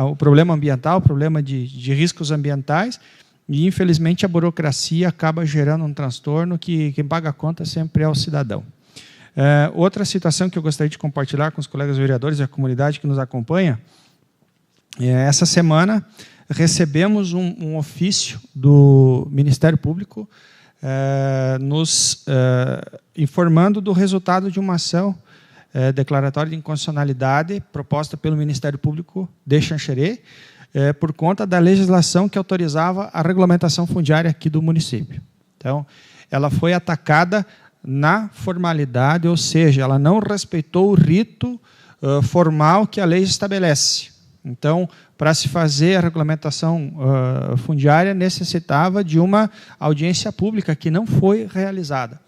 o problema ambiental, o problema de riscos ambientais, e, infelizmente, a burocracia acaba gerando um transtorno que quem paga a conta sempre é o cidadão. Outra situação que eu gostaria de compartilhar com os colegas vereadores e a comunidade que nos acompanha, essa semana recebemos um ofício do Ministério Público nos informando do resultado de uma ação declaratória de inconstitucionalidade proposta pelo Ministério Público de Xanxerê, por conta da legislação que autorizava a regulamentação fundiária aqui do município. Então, ela foi atacada na formalidade, ou seja, ela não respeitou o rito formal que a lei estabelece. Então, para se fazer a regulamentação fundiária, necessitava de uma audiência pública que não foi realizada.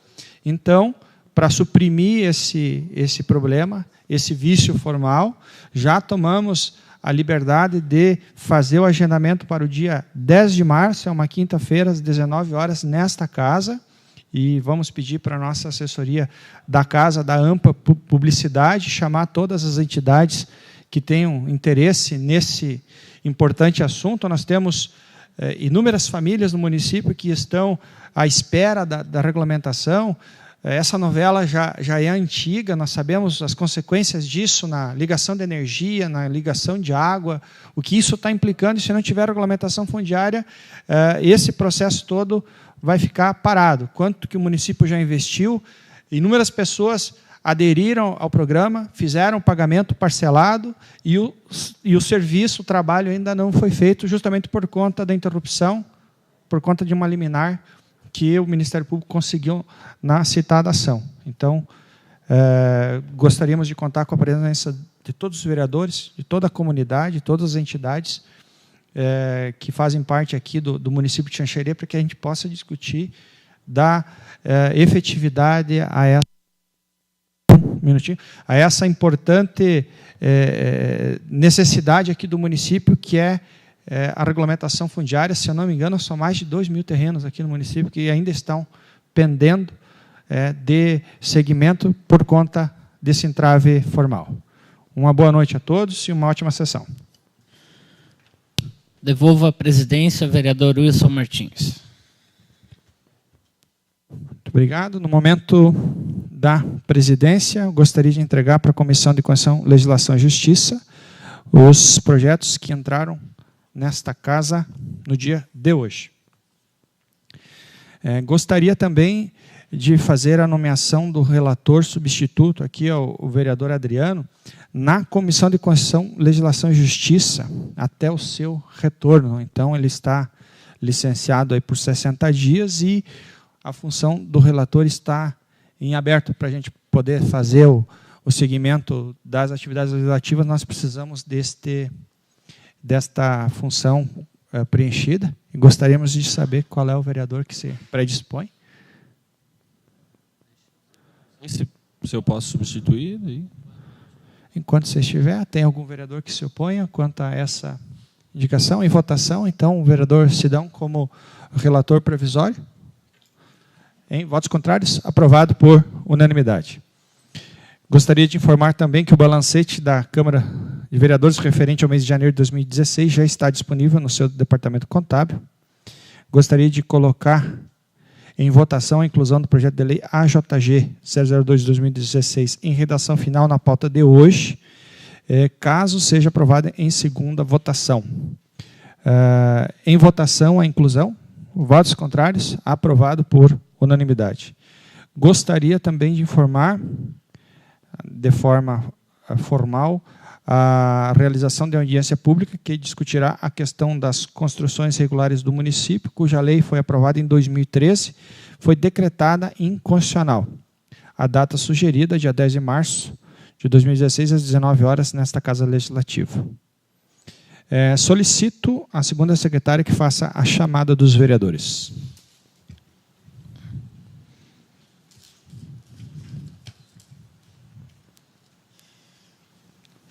Então, para suprimir esse problema, esse vício formal, já tomamos a liberdade de fazer o agendamento para o dia 10 de março, é uma quinta-feira, às 19 horas, nesta casa, e vamos pedir para a nossa assessoria da casa, da AMPA Publicidade, chamar todas as entidades que tenham interesse nesse importante assunto. Nós temos inúmeras famílias no município que estão à espera da regulamentação. Essa novela já é antiga, nós sabemos as consequências disso na ligação de energia, na ligação de água, o que isso está implicando, e se não tiver regulamentação fundiária, esse processo todo vai ficar parado. Quanto que o município já investiu, inúmeras pessoas aderiram ao programa, fizeram o pagamento parcelado e o serviço, o trabalho ainda não foi feito, justamente por conta da interrupção, por conta de uma liminar que o Ministério Público conseguiu na citada ação. Então, Gostaríamos de contar com a presença de todos os vereadores, de toda a comunidade, de todas as entidades que fazem parte aqui do município de Xanxerê, para que a gente possa discutir da efetividade a essa importante necessidade aqui do município, que é a regulamentação fundiária. Se eu não me engano, são mais de 2.000 terrenos aqui no município que ainda estão pendendo de segmento por conta desse entrave formal. Uma boa noite a todos e uma ótima sessão. Devolvo a presidência ao vereador Wilson Martins. Muito obrigado. No momento da presidência, eu gostaria de entregar para a Comissão de Constituição, Legislação e Justiça os projetos que entraram nesta casa no dia de hoje. Gostaria também de fazer a nomeação do relator substituto, aqui o vereador Adriano, na Comissão de Constituição, Legislação e Justiça, até o seu retorno. Então, ele está licenciado aí por 60 dias e a função do relator está em aberto para a gente poder fazer o seguimento das atividades legislativas. Nós precisamos desta função preenchida e gostaríamos de saber qual é o vereador que se predispõe. Se eu posso substituir, daí. Enquanto você estiver, tem algum vereador que se oponha quanto a essa indicação? Em votação, então, o vereador Sidão como relator provisório. Em votos contrários, aprovado por unanimidade. Gostaria de informar também que o balancete da Câmara de Vereadores referente ao mês de janeiro de 2016 já está disponível no seu departamento contábil. Gostaria de colocar em votação a inclusão do projeto de lei AJG 002 de 2016 em redação final na pauta de hoje, caso seja aprovada em segunda votação. Em votação a inclusão, votos contrários, aprovado por unanimidade. Gostaria também de informar, de forma formal, a realização de audiência pública que discutirá a questão das construções regulares do município, cuja lei foi aprovada em 2013, foi decretada inconstitucional. A data sugerida, dia 10 de março de 2016, às 19 horas, nesta Casa Legislativa. Solicito à segunda secretária que faça a chamada dos vereadores.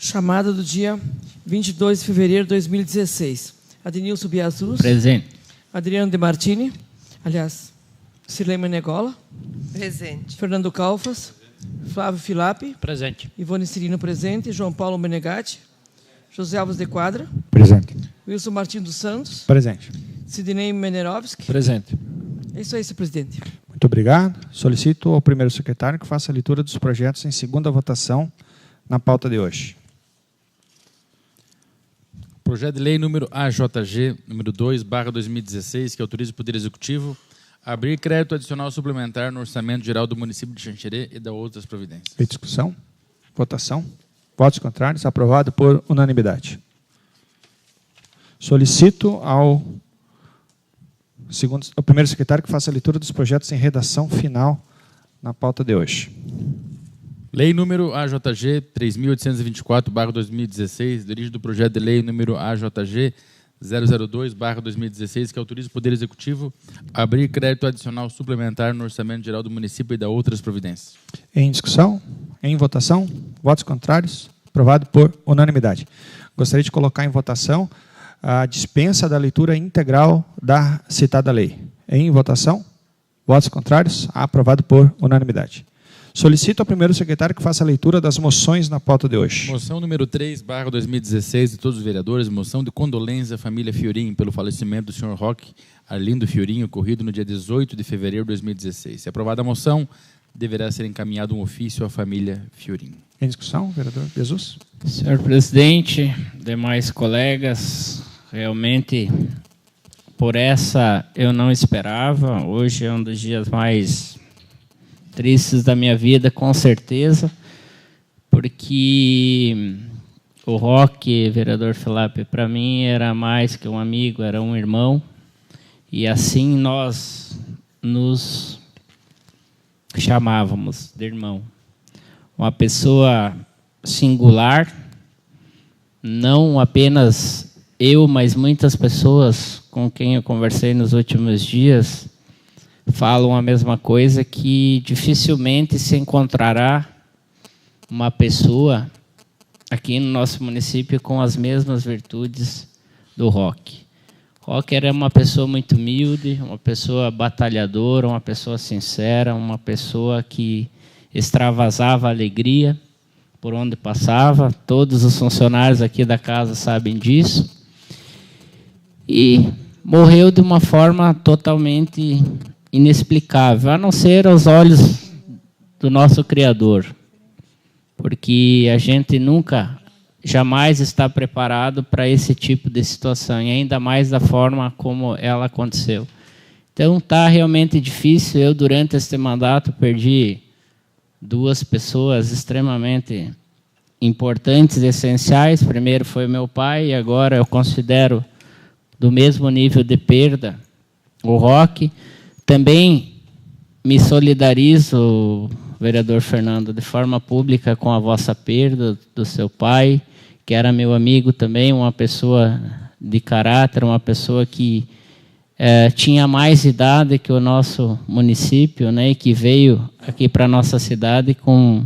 Chamada do dia 22 de fevereiro de 2016. Adenilson Biazus. Presente. Adriano De Martini. Aliás, Cirlei Menegola. Presente. Fernando Calfas. Flávio Filapi. Presente. Ivone Cirino, presente. João Paulo Menegatti. José Alves de Quadra. Presente. Wilson Martins dos Santos. Presente. Sidnei Menerovski. Presente. É isso aí, senhor presidente. Muito obrigado. Solicito ao primeiro secretário que faça a leitura dos projetos em segunda votação na pauta de hoje. Projeto de lei número AJG, número 2/2016, que autoriza o Poder Executivo a abrir crédito adicional suplementar no Orçamento Geral do município de Xanxerê e da outras providências. Em discussão, votação, votos contrários, aprovado por unanimidade. Solicito ao primeiro secretário que faça a leitura dos projetos em redação final na pauta de hoje. Lei número AJG 3.824/2016, de origem do projeto de lei número AJG 002/2016, que autoriza o Poder Executivo a abrir crédito adicional suplementar no Orçamento Geral do município e da outras providências. Em discussão, em votação, votos contrários, aprovado por unanimidade. Gostaria de colocar em votação a dispensa da leitura integral da citada lei. Em votação, votos contrários, aprovado por unanimidade. Solicito ao primeiro secretário que faça a leitura das moções na pauta de hoje. Moção número 3/2016 de todos os vereadores, moção de condolência à família Fiorim pelo falecimento do senhor Roque Arlindo Fiorim, ocorrido no dia 18 de fevereiro de 2016. Se aprovada a moção, deverá ser encaminhado um ofício à família Fiorim. Em discussão, vereador Jesus. Senhor presidente, demais colegas, realmente por essa eu não esperava. Hoje é um dos dias mais tristes da minha vida, com certeza, porque o Roque, vereador Filapi, para mim era mais que um amigo, era um irmão, e assim nós nos chamávamos de irmão. uma pessoa singular, não apenas eu, mas muitas pessoas com quem eu conversei nos últimos dias falam a mesma coisa, que dificilmente se encontrará uma pessoa aqui no nosso município com as mesmas virtudes do Roque. Roque era uma pessoa muito humilde, uma pessoa batalhadora, uma pessoa sincera, uma pessoa que extravasava alegria por onde passava. Todos os funcionários aqui da casa sabem disso. E morreu de uma forma totalmente inexplicável, a não ser aos olhos do nosso Criador, porque a gente nunca, jamais está preparado para esse tipo de situação, e ainda mais da forma como ela aconteceu. Então, está realmente difícil. Eu, durante este mandato, perdi 2 pessoas extremamente importantes e essenciais. Primeiro foi meu pai, e agora eu considero do mesmo nível de perda o Roque. Também me solidarizo, vereador Fernando, de forma pública com a vossa perda do seu pai, que era meu amigo também, uma pessoa de caráter, uma pessoa que tinha mais idade que o nosso município, né, e que veio aqui para a nossa cidade com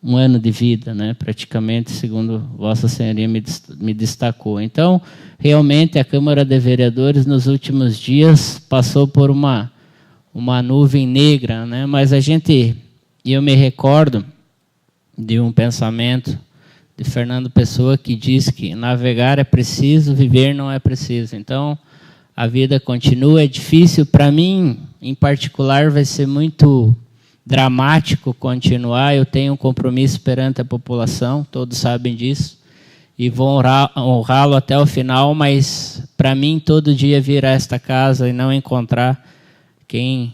1 ano de vida, né, praticamente, segundo Vossa Senhoria me destacou. Então, realmente, a Câmara de Vereadores, nos últimos dias, passou por uma nuvem negra, né, mas eu me recordo de um pensamento de Fernando Pessoa, que diz que navegar é preciso, viver não é preciso. Então, a vida continua, é difícil. Para mim, em particular, vai ser muito dramático continuar. Eu tenho um compromisso perante a população, todos sabem disso, e vou honrá-lo até o final, mas para mim, todo dia vir a esta casa e não encontrar quem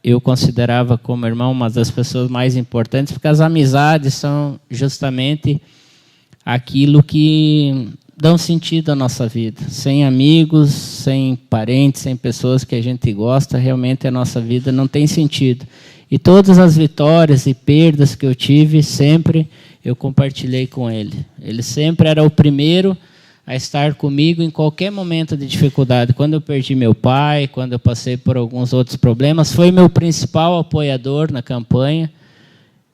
eu considerava como irmão, uma das pessoas mais importantes, porque as amizades são justamente aquilo que dão sentido à nossa vida. Sem amigos, sem parentes, sem pessoas que a gente gosta, realmente a nossa vida não tem sentido. E todas as vitórias e perdas que eu tive, sempre eu compartilhei com ele. Ele sempre era o primeiro a estar comigo em qualquer momento de dificuldade. Quando eu perdi meu pai, quando eu passei por alguns outros problemas, foi meu principal apoiador na campanha.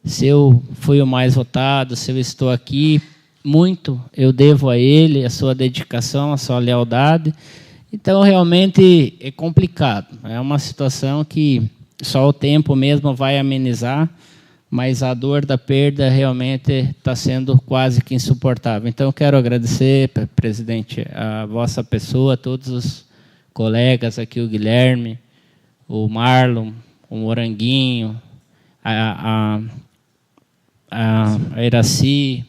Se eu fui o mais votado, se eu estou aqui, muito eu devo a ele, a sua dedicação, a sua lealdade. Então, realmente é complicado. É uma situação que só o tempo mesmo vai amenizar, mas a dor da perda realmente está sendo quase que insuportável. Então, eu quero agradecer, presidente, a vossa pessoa, a todos os colegas aqui, o Guilherme, o Marlon, o Moranguinho, a Iraci,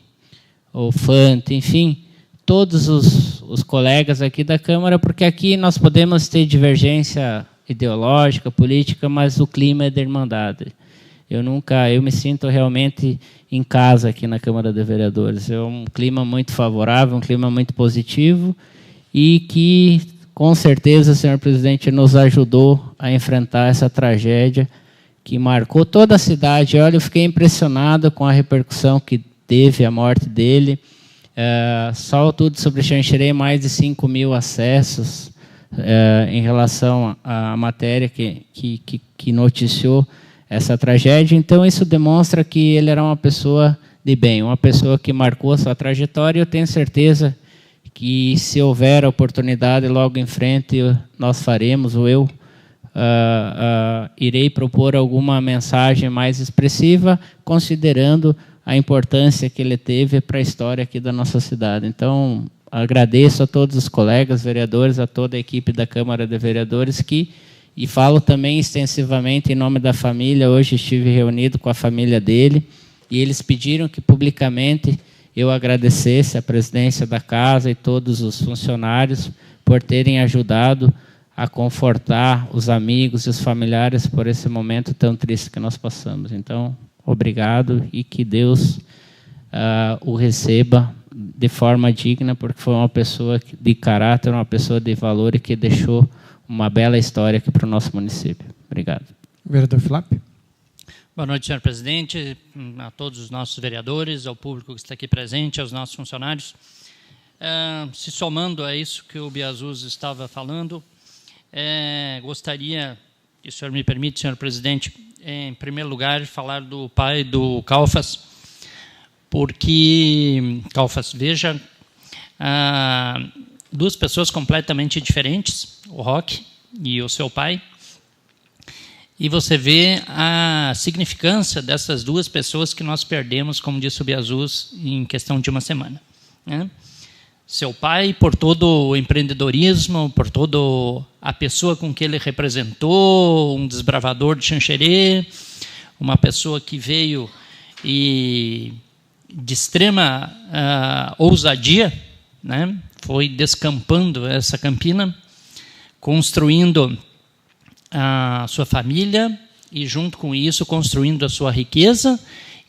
o Fante, enfim, todos os colegas aqui da Câmara, porque aqui nós podemos ter divergência ideológica, política, mas o clima é de irmandade. Eu me sinto realmente em casa aqui na Câmara de Vereadores. É um clima muito favorável, um clima muito positivo, e que, com certeza, o senhor presidente nos ajudou a enfrentar essa tragédia que marcou toda a cidade. Olha, eu fiquei impressionado com a repercussão que teve a morte dele. Só o Tudo sobre Xanxerê, mais de 5.000 acessos em relação à matéria que noticiou essa tragédia. Então, isso demonstra que ele era uma pessoa de bem, uma pessoa que marcou a sua trajetória. Eu tenho certeza que, se houver oportunidade logo em frente, nós faremos, ou eu irei propor alguma mensagem mais expressiva, considerando a importância que ele teve para a história aqui da nossa cidade. Então, agradeço a todos os colegas vereadores, a toda a equipe da Câmara de Vereadores, e falo também extensivamente em nome da família. Hoje estive reunido com a família dele, e eles pediram que publicamente eu agradecesse a presidência da casa e todos os funcionários por terem ajudado a confortar os amigos e os familiares por esse momento tão triste que nós passamos. Então, obrigado, e que Deus o receba de forma digna, porque foi uma pessoa de caráter, uma pessoa de valor, e que deixou uma bela história aqui para o nosso município. Obrigado. Vereador Flap. Boa noite, senhor presidente, a todos os nossos vereadores, ao público que está aqui presente, aos nossos funcionários. Se somando a isso que o Biazuz estava falando, gostaria, se o senhor me permite, senhor presidente, em primeiro lugar, falar do pai do Calfas, porque, Calfas, veja, duas pessoas completamente diferentes, o Roque e o seu pai, e você vê a significância dessas duas pessoas que nós perdemos, como disse o Biazuz, em questão de uma semana, né? Seu pai, por todo o empreendedorismo, por toda a pessoa com que ele representou, um desbravador de Xanxerê, uma pessoa que veio de extrema ousadia, né? Foi descampando essa campina, construindo a sua família e, junto com isso, construindo a sua riqueza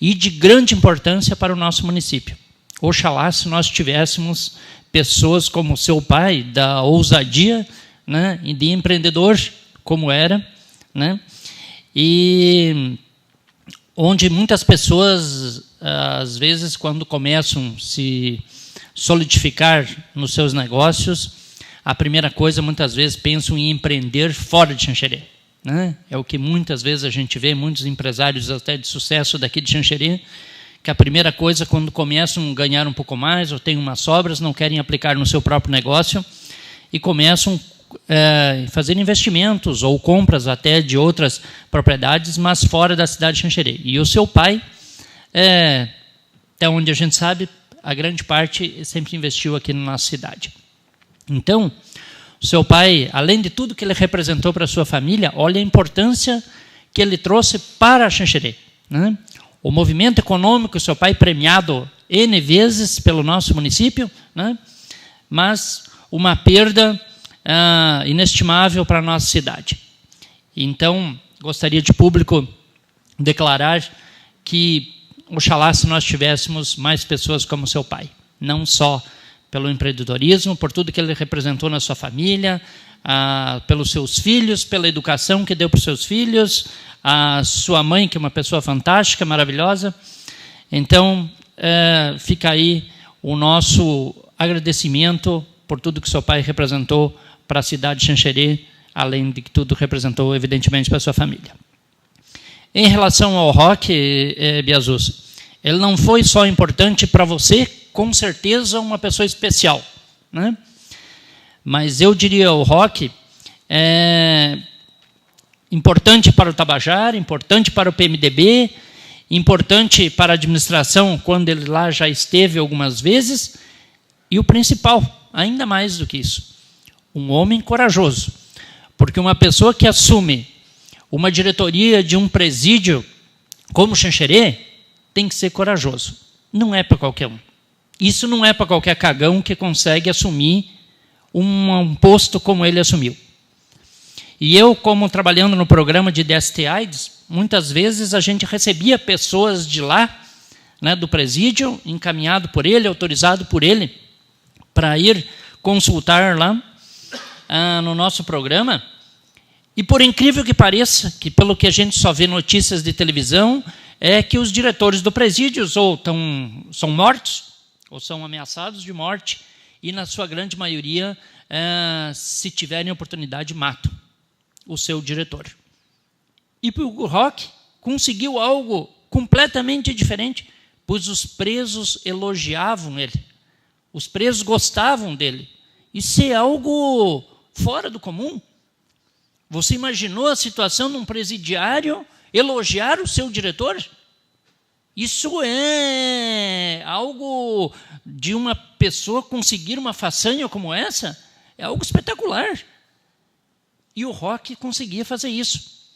e de grande importância para o nosso município. Oxalá se nós tivéssemos pessoas como seu pai, da ousadia, né, e de empreendedor, como era, né, e onde muitas pessoas, às vezes, quando começam a se solidificar nos seus negócios, a primeira coisa, muitas vezes, pensam em empreender fora de Xanxerê, né? É o que muitas vezes a gente vê, muitos empresários até de sucesso daqui de Xanxerê, que a primeira coisa, quando começam a ganhar um pouco mais, ou têm umas sobras, não querem aplicar no seu próprio negócio, e começam a fazer investimentos, ou compras até de outras propriedades, mas fora da cidade de Xanxerê. E o seu pai, até onde a gente sabe, a grande parte sempre investiu aqui na nossa cidade. Então, o seu pai, além de tudo que ele representou para a sua família, olha a importância que ele trouxe para Xanxerê, né? O movimento econômico, seu pai premiado N vezes pelo nosso município, né? Mas uma perda inestimável para a nossa cidade. Então, gostaria de público declarar que, oxalá, se nós tivéssemos mais pessoas como seu pai, não só pelo empreendedorismo, por tudo que ele representou na sua família, pelos seus filhos, pela educação que deu para os seus filhos, a sua mãe, que é uma pessoa fantástica, maravilhosa. Então, fica aí o nosso agradecimento por tudo que seu pai representou para a cidade de Xanxerê, além de que tudo representou, evidentemente, para a sua família. Em relação ao Roque, Biazuz, ele não foi só importante para você, com certeza uma pessoa especial, né? Mas eu diria o Roque importante para o Tabajara, importante para o PMDB, importante para a administração, quando ele lá já esteve algumas vezes, e o principal, ainda mais do que isso, um homem corajoso, porque uma pessoa que assume uma diretoria de um presídio como Xanxerê tem que ser corajoso, não é para qualquer um. Isso não é para qualquer cagão que consegue assumir um posto como ele assumiu. E eu, como trabalhando no programa de DST-AIDS, muitas vezes a gente recebia pessoas de lá, né, do presídio, encaminhado por ele, autorizado por ele, para ir consultar lá no nosso programa. E por incrível que pareça, que pelo que a gente só vê notícias de televisão, é que os diretores do presídio ou são mortos, ou são ameaçados de morte, e, na sua grande maioria, se tiverem oportunidade, matam o seu diretor. E o Roque conseguiu algo completamente diferente, pois os presos elogiavam ele, os presos gostavam dele. Isso é algo fora do comum. Você imaginou a situação de um presidiário elogiar o seu diretor? Isso é algo de uma pessoa conseguir uma façanha como essa, é algo espetacular. E o Roque conseguia fazer isso.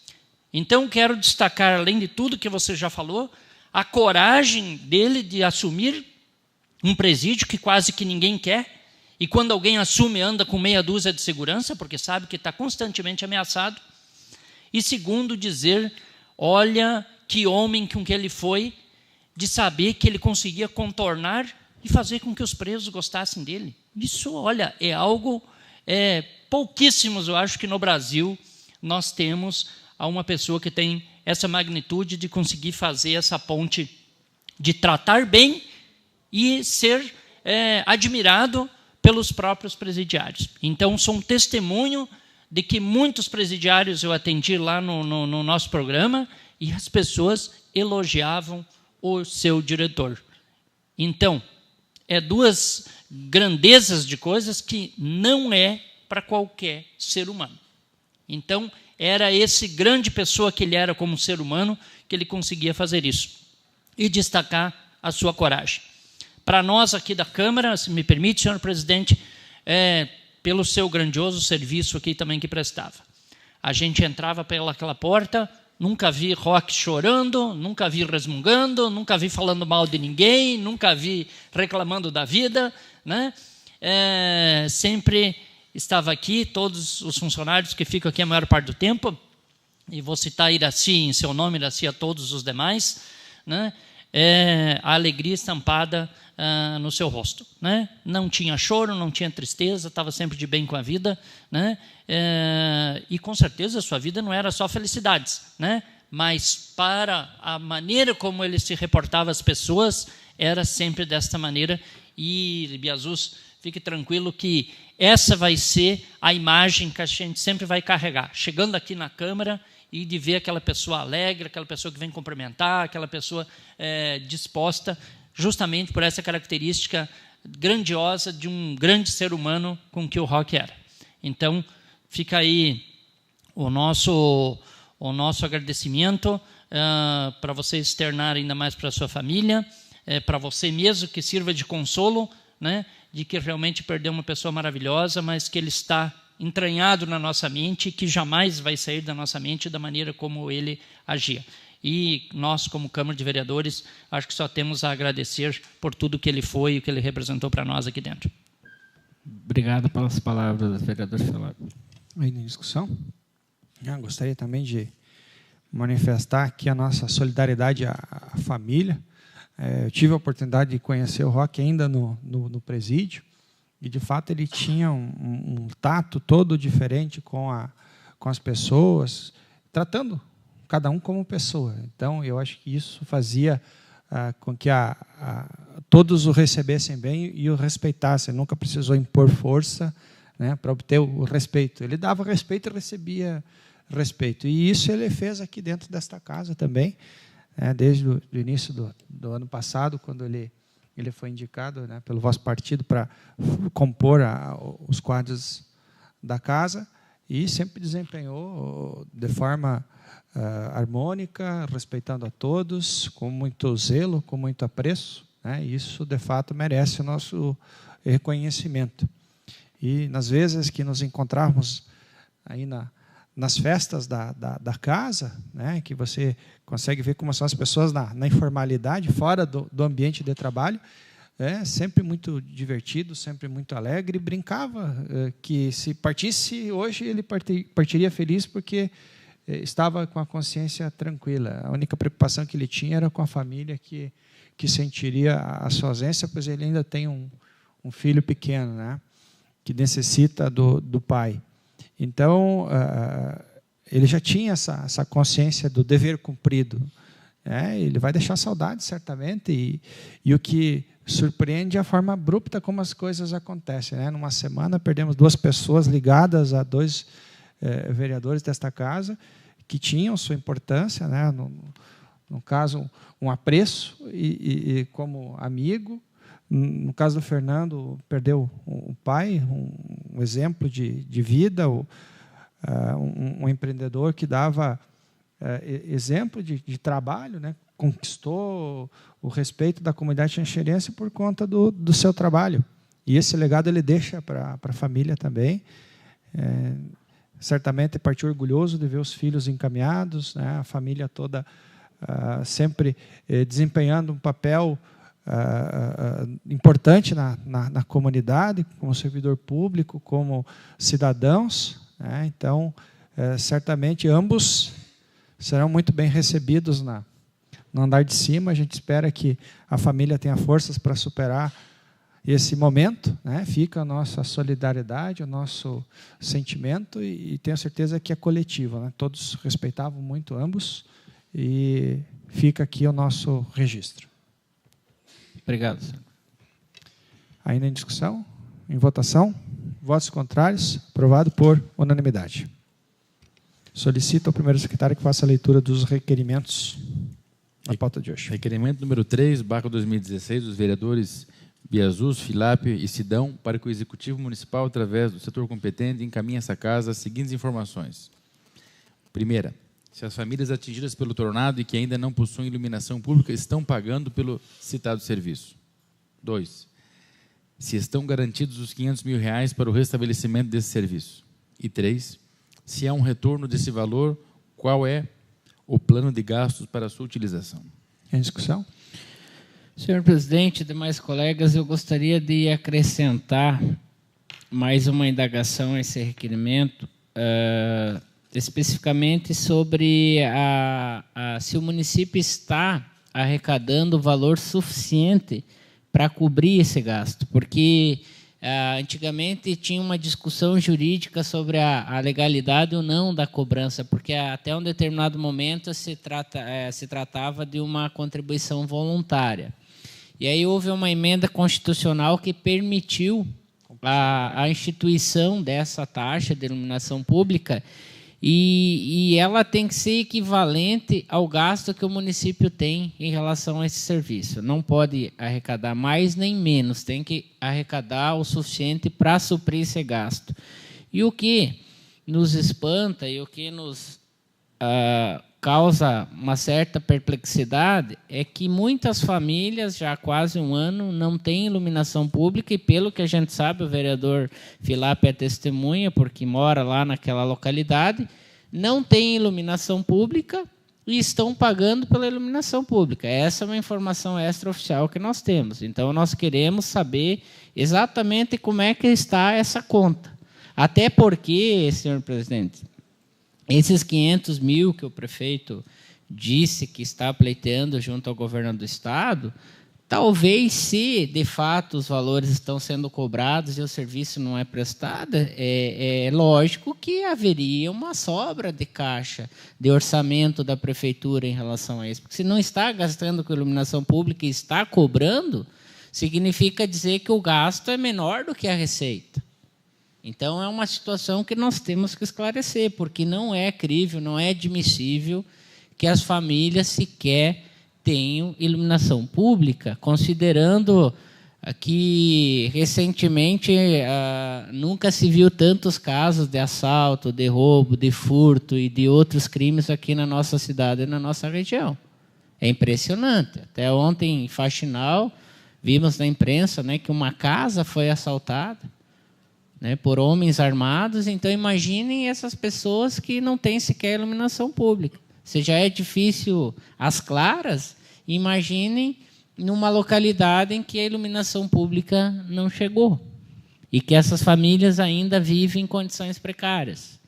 Então, quero destacar, além de tudo que você já falou, a coragem dele de assumir um presídio que quase que ninguém quer, e quando alguém assume, anda com meia dúzia de segurança, porque sabe que está constantemente ameaçado. E segundo, dizer, olha que homem com que ele foi, de saber que ele conseguia contornar e fazer com que os presos gostassem dele. Isso, olha, é algo, pouquíssimos, eu acho que no Brasil, nós temos a uma pessoa que tem essa magnitude de conseguir fazer essa ponte de tratar bem e ser admirado pelos próprios presidiários. Então, sou um testemunho de que muitos presidiários eu atendi lá no nosso programa e as pessoas elogiavam o seu diretor. Então, duas grandezas de coisas que não é para qualquer ser humano. Então, era esse grande pessoa que ele era como ser humano que ele conseguia fazer isso e destacar a sua coragem. Para nós aqui da Câmara, se me permite, senhor presidente, pelo seu grandioso serviço aqui também que prestava. A gente entrava pelaquela porta, nunca vi Roque chorando, nunca vi resmungando, nunca vi falando mal de ninguém, nunca vi reclamando da vida, né? Sempre estava aqui, todos os funcionários que ficam aqui a maior parte do tempo, e vou citar Iraci em seu nome, Iraci a todos os demais, né? A alegria estampada no seu rosto, né? Não tinha choro, não tinha tristeza, estava sempre de bem com a vida, né? E com certeza a sua vida não era só felicidades, né? Mas para a maneira como ele se reportava às pessoas, era sempre desta maneira. E, Biazus, fique tranquilo que essa vai ser a imagem que a gente sempre vai carregar, chegando aqui na Câmara e de ver aquela pessoa alegre, aquela pessoa que vem cumprimentar, aquela pessoa disposta, justamente por essa característica grandiosa de um grande ser humano com que o Roque era. Então, fica aí o nosso agradecimento para você externar ainda mais para a sua família, para você mesmo, que sirva de consolo, né, de que realmente perdeu uma pessoa maravilhosa, mas que ele está entranhado na nossa mente e que jamais vai sair da nossa mente da maneira como ele agia. E nós, como Câmara de Vereadores, acho que só temos a agradecer por tudo que ele foi e o que ele representou para nós aqui dentro. Obrigado pelas palavras, vereador Felado. Aí na discussão, gostaria também de manifestar aqui a nossa solidariedade à família. Eu tive a oportunidade de conhecer o Roque ainda no presídio, e, de fato, ele tinha um tato todo diferente com as pessoas, tratando cada um como pessoa. Então, eu acho que isso fazia com que todos o recebessem bem e o respeitassem. Ele nunca precisou impor força, né, para obter o respeito. Ele dava respeito e recebia respeito. E isso ele fez aqui dentro desta casa também, desde o início do ano passado, quando ele foi indicado, né, pelo vosso partido para compor os quadros da casa, e sempre desempenhou de forma harmônica, respeitando a todos, com muito zelo, com muito apreço, né? Isso, de fato, merece o nosso reconhecimento. E, nas vezes que nos encontrarmos aí nas festas da casa, né, que você consegue ver como são as pessoas na informalidade, fora do ambiente de trabalho, sempre muito divertido, sempre muito alegre, brincava que se partisse hoje, ele partiria feliz porque estava com a consciência tranquila. A única preocupação que ele tinha era com a família que sentiria a sua ausência, pois ele ainda tem um filho pequeno, né, que necessita do pai. Então, ele já tinha essa consciência do dever cumprido. Ele vai deixar saudade, certamente, e o que surpreende é a forma abrupta como as coisas acontecem, né? Numa semana, perdemos 2 pessoas ligadas a 2 vereadores desta casa, que tinham sua importância, né? No caso, um apreço e como amigo. No caso do Fernando, perdeu o pai, um exemplo de vida, um empreendedor que dava exemplo de trabalho, né? Conquistou o respeito da comunidade xanxerense por conta do seu trabalho. E esse legado ele deixa para a família também. Certamente partiu orgulhoso de ver os filhos encaminhados, né? A família toda sempre desempenhando um papel importante na comunidade, como servidor público, como cidadãos, né? Então, certamente ambos serão muito bem recebidos no andar de cima. A gente espera que a família tenha forças para superar esse momento, né? Fica a nossa solidariedade, o nosso sentimento, e tenho certeza que é coletivo, né? Todos respeitavam muito ambos, e fica aqui o nosso registro. Obrigado, senhor. Ainda em discussão? Em votação? Votos contrários? Aprovado por unanimidade. Solicito ao primeiro secretário que faça a leitura dos requerimentos na pauta de hoje. Requerimento número 3/2016, dos vereadores Biazus, Filap e Sidão, para que o Executivo Municipal, através do setor competente, encaminhe a essa casa as seguintes informações. Primeira, se as famílias atingidas pelo tornado e que ainda não possuem iluminação pública estão pagando pelo citado serviço. 2. Se estão garantidos os R$500 mil para o restabelecimento desse serviço. E 3. Se há um retorno desse valor, qual é o plano de gastos para a sua utilização? Em discussão? Senhor presidente, demais colegas, eu gostaria de acrescentar mais uma indagação a esse requerimento, especificamente sobre se o município está arrecadando valor suficiente para cobrir esse gasto, porque antigamente tinha uma discussão jurídica sobre a legalidade ou não da cobrança, porque até um determinado momento se tratava de uma contribuição voluntária. E aí houve uma emenda constitucional que permitiu a instituição dessa taxa de iluminação pública, e ela tem que ser equivalente ao gasto que o município tem em relação a esse serviço. Não pode arrecadar mais nem menos, tem que arrecadar o suficiente para suprir esse gasto. E o que nos espanta e o que nos causa uma certa perplexidade é que muitas famílias, já há quase um ano, não têm iluminação pública e, pelo que a gente sabe, o vereador Filap é testemunha, porque mora lá naquela localidade, não tem iluminação pública e estão pagando pela iluminação pública. Essa é uma informação extraoficial que nós temos. Então, nós queremos saber exatamente como é que está essa conta. Até porque, senhor presidente, esses 500 mil que o prefeito disse que está pleiteando junto ao governo do Estado, talvez, se de fato os valores estão sendo cobrados e o serviço não é prestado, é lógico que haveria uma sobra de caixa, de orçamento da prefeitura em relação a isso. Porque se não está gastando com iluminação pública e está cobrando, significa dizer que o gasto é menor do que a receita. Então, é uma situação que nós temos que esclarecer, porque não é crível, não é admissível que as famílias sequer tenham iluminação pública, considerando que, recentemente, nunca se viu tantos casos de assalto, de roubo, de furto e de outros crimes aqui na nossa cidade e na nossa região. É impressionante. Até ontem, em Faxinal, vimos na imprensa, né, que uma casa foi assaltada, né, por homens armados. Então, imaginem essas pessoas que não têm sequer iluminação pública. Se já é difícil às claras, imaginem numa localidade em que a iluminação pública não chegou e que essas famílias ainda vivem em condições precárias.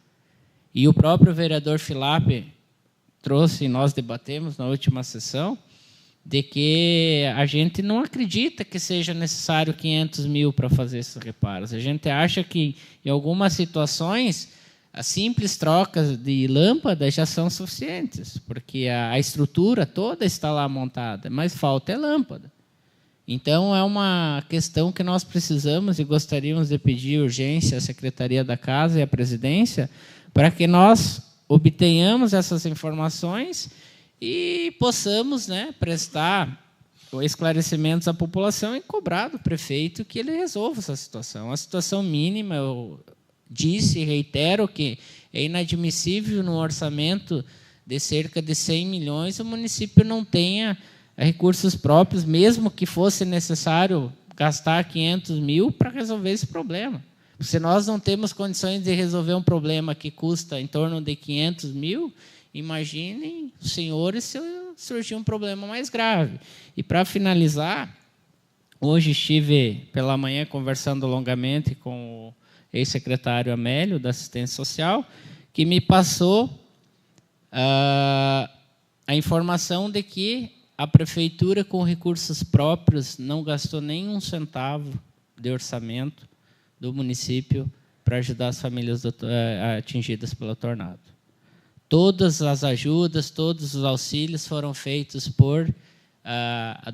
E o próprio vereador Filap trouxe, nós debatemos na última sessão, de que a gente não acredita que seja necessário 500 mil para fazer esses reparos. A gente acha que, em algumas situações, as simples trocas de lâmpadas já são suficientes, porque a estrutura toda está lá montada, mas falta é lâmpada. Então, é uma questão que nós precisamos e gostaríamos de pedir urgência à Secretaria da Casa e à Presidência para que nós obtenhamos essas informações e possamos, né, prestar esclarecimentos à população e cobrar do prefeito que ele resolva essa situação. A situação mínima, eu disse e reitero que é inadmissível no orçamento de cerca de 100 milhões o município não tenha recursos próprios, mesmo que fosse necessário gastar 500 mil para resolver esse problema. Se nós não temos condições de resolver um problema que custa em torno de 500 mil, imaginem os senhores se surgir um problema mais grave. E, para finalizar, hoje estive pela manhã conversando longamente com o ex-secretário Amélio, da Assistência Social, que me passou a informação de que a prefeitura, com recursos próprios, não gastou nem um centavo de orçamento do município para ajudar as famílias atingidas pelo tornado. todas as ajudas, todos os auxílios foram feitos por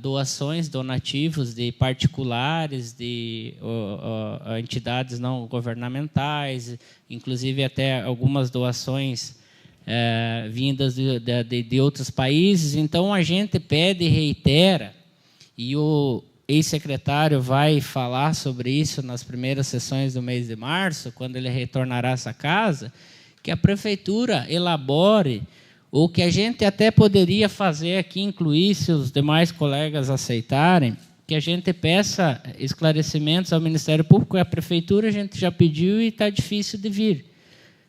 doações, donativos de particulares, de entidades não governamentais, inclusive até algumas doações vindas de outros países. Então, a gente pede e reitera, e o ex-secretário vai falar sobre isso nas primeiras sessões do mês de março, quando ele retornará a essa casa, que a prefeitura elabore o que a gente até poderia fazer aqui, incluir, se os demais colegas aceitarem, que a gente peça esclarecimentos ao Ministério Público, e a prefeitura a gente já pediu e está difícil de vir,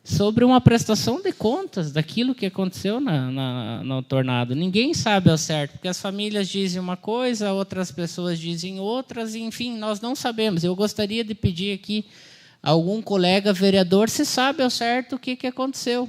sobre uma prestação de contas daquilo que aconteceu no tornado. Ninguém sabe ao certo, porque as famílias dizem uma coisa, outras pessoas dizem outras, enfim, nós não sabemos. Eu gostaria de pedir aqui a algum colega vereador se sabe ao certo o que aconteceu.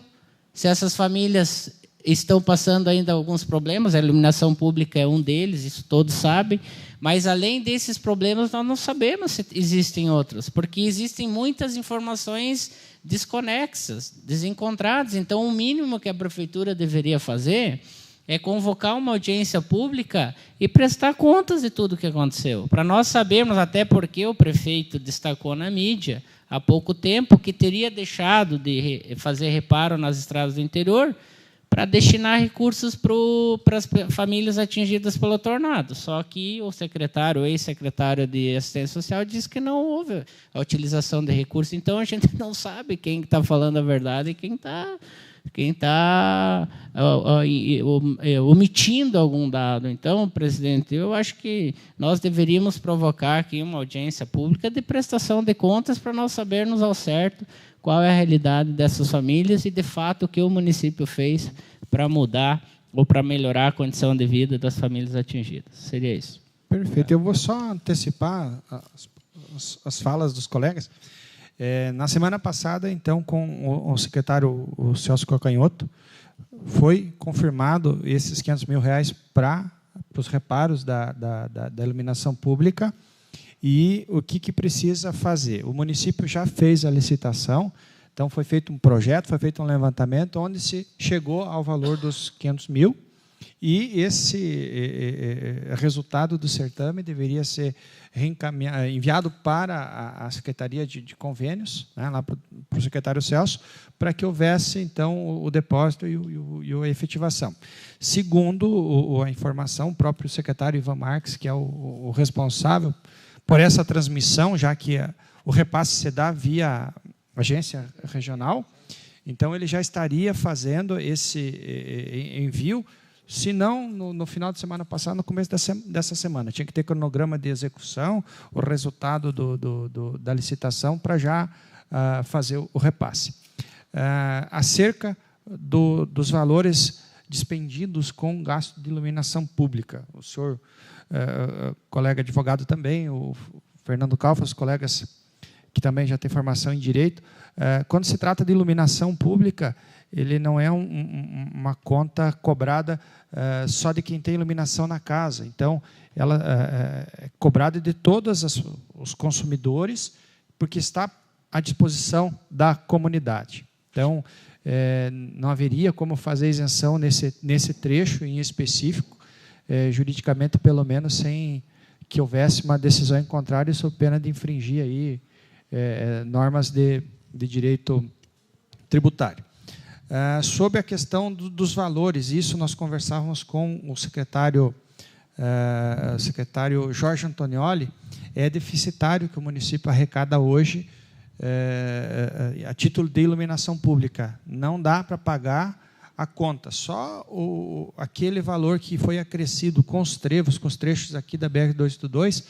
Se essas famílias estão passando ainda alguns problemas, a iluminação pública é um deles, isso todos sabem, mas, além desses problemas, nós não sabemos se existem outros, porque existem muitas informações desconexas, desencontradas. Então, o mínimo que a prefeitura deveria fazer é convocar uma audiência pública e prestar contas de tudo o que aconteceu, para nós sabermos, até porque o prefeito destacou na mídia, há pouco tempo, que teria deixado de fazer reparo nas estradas do interior para destinar recursos para as famílias atingidas pelo tornado. Só que o secretário, o ex-secretário de Assistência Social, disse que não houve a utilização de recursos. Então, a gente não sabe quem está falando a verdade e quem está omitindo algum dado. Então, presidente, eu acho que nós deveríamos provocar aqui uma audiência pública de prestação de contas para nós sabermos ao certo qual é a realidade dessas famílias e, de fato, o que o município fez para mudar ou para melhorar a condição de vida das famílias atingidas. Seria isso. Perfeito. Eu vou só antecipar as falas dos colegas. Na semana passada, então, com o secretário o Celso Cocanhoto, foi confirmado esses R$500 mil para os reparos da iluminação pública. E o que precisa fazer? O município já fez a licitação, então foi feito um projeto, foi feito um levantamento, onde se chegou ao valor dos R$500 mil, e esse resultado do certame deveria ser enviado para a Secretaria de Convênios, né, lá para o secretário Celso, para que houvesse, então, o depósito e a efetivação. Segundo a informação, o próprio secretário Ivan Marques, que é o responsável por essa transmissão, já que o repasse se dá via agência regional, então ele já estaria fazendo esse envio, se não no final de semana passada, no começo dessa semana. Tinha que ter cronograma de execução, o resultado da licitação, para já fazer o repasse. Acerca dos valores dispendidos com gasto de iluminação pública, o senhor, colega advogado também, o Fernando Calfas, colegas que também já têm formação em direito, quando se trata de iluminação pública, ele não é uma conta cobrada só de quem tem iluminação na casa. Então, ela é cobrada de todos os consumidores, porque está à disposição da comunidade. Então, não haveria como fazer isenção nesse trecho em específico, juridicamente, pelo menos, sem que houvesse uma decisão em contrário, sob pena de infringir aí, normas de direito tributário. Sobre a questão dos valores, isso nós conversávamos com o secretário Jorge Antonioli. É deficitário que o município arrecada hoje a título de iluminação pública. Não dá para pagar a conta. Só aquele valor que foi acrescido com os trechos aqui da BR-282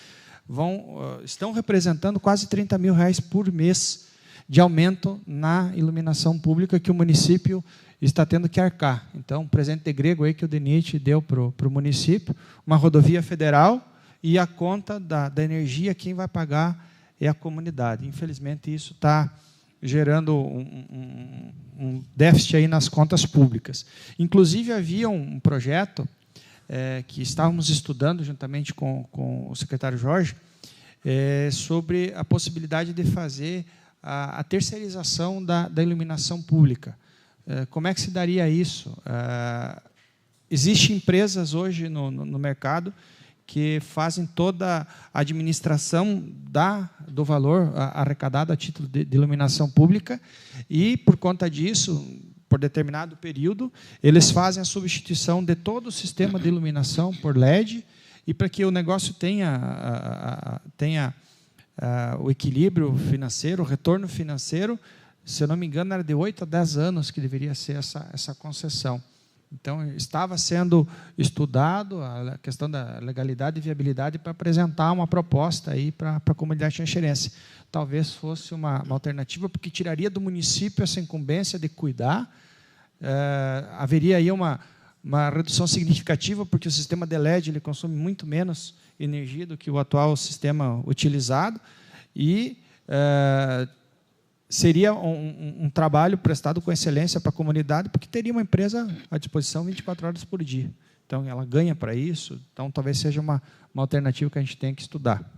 estão representando quase R$30 mil por mês de aumento na iluminação pública que o município está tendo que arcar. Então, um presente de grego aí que o DENIT deu para o município, uma rodovia federal, e a conta da energia, quem vai pagar é a comunidade. Infelizmente, isso está gerando um déficit aí nas contas públicas. Inclusive, havia um projeto que estávamos estudando juntamente com o secretário Jorge, sobre a possibilidade de fazer a terceirização da iluminação pública. como é que se daria isso? Existem empresas hoje no mercado que fazem toda a administração do valor arrecadado a título de iluminação pública e, por conta disso, por determinado período, eles fazem a substituição de todo o sistema de iluminação por LED, e para que o negócio tenha o equilíbrio financeiro, o retorno financeiro, se eu não me engano, era de 8 a 10 anos que deveria ser essa concessão. Então, estava sendo estudado a questão da legalidade e viabilidade para apresentar uma proposta aí para a comunidade xanxerense. Talvez fosse uma alternativa, porque tiraria do município essa incumbência de cuidar. Haveria aí uma redução significativa, porque o sistema de LED ele consome muito menos energia do que o atual sistema utilizado, e seria um trabalho prestado com excelência para a comunidade, porque teria uma empresa à disposição 24 horas por dia. Então, ela ganha para isso. Então, talvez seja uma alternativa que a gente tenha que estudar.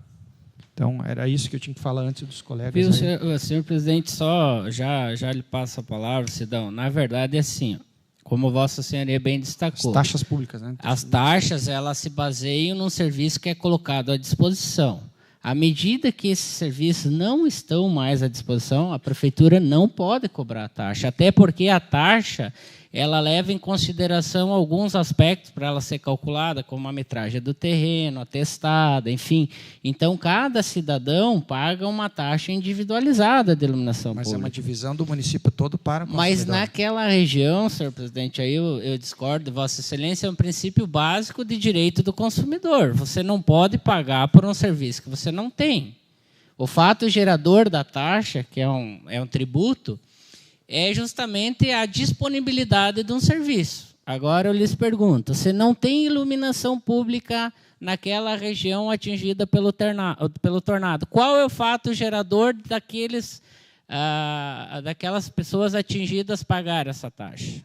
Então, era isso que eu tinha que falar antes dos colegas. Senhor presidente, só já lhe passo a palavra, Sidão. Na verdade, é assim, como Vossa Senhoria bem destacou. As taxas públicas, né? As taxas, elas se baseiam num serviço que é colocado à disposição. À medida que esses serviços não estão mais à disposição, a prefeitura não pode cobrar a taxa, até porque a taxa ela leva em consideração alguns aspectos para ela ser calculada, como a metragem do terreno, atestada, enfim. Então, cada cidadão paga uma taxa individualizada de iluminação pública. Mas é uma divisão do município todo para o consumidor. Mas naquela região, senhor presidente, aí eu discordo de Vossa Excelência, é um princípio básico de direito do consumidor. Você não pode pagar por um serviço que você não tem. O fato gerador da taxa, que é um tributo, é justamente a disponibilidade de um serviço. Agora eu lhes pergunto, se não tem iluminação pública naquela região atingida pelo tornado, qual é o fato gerador daquelas pessoas atingidas pagar essa taxa?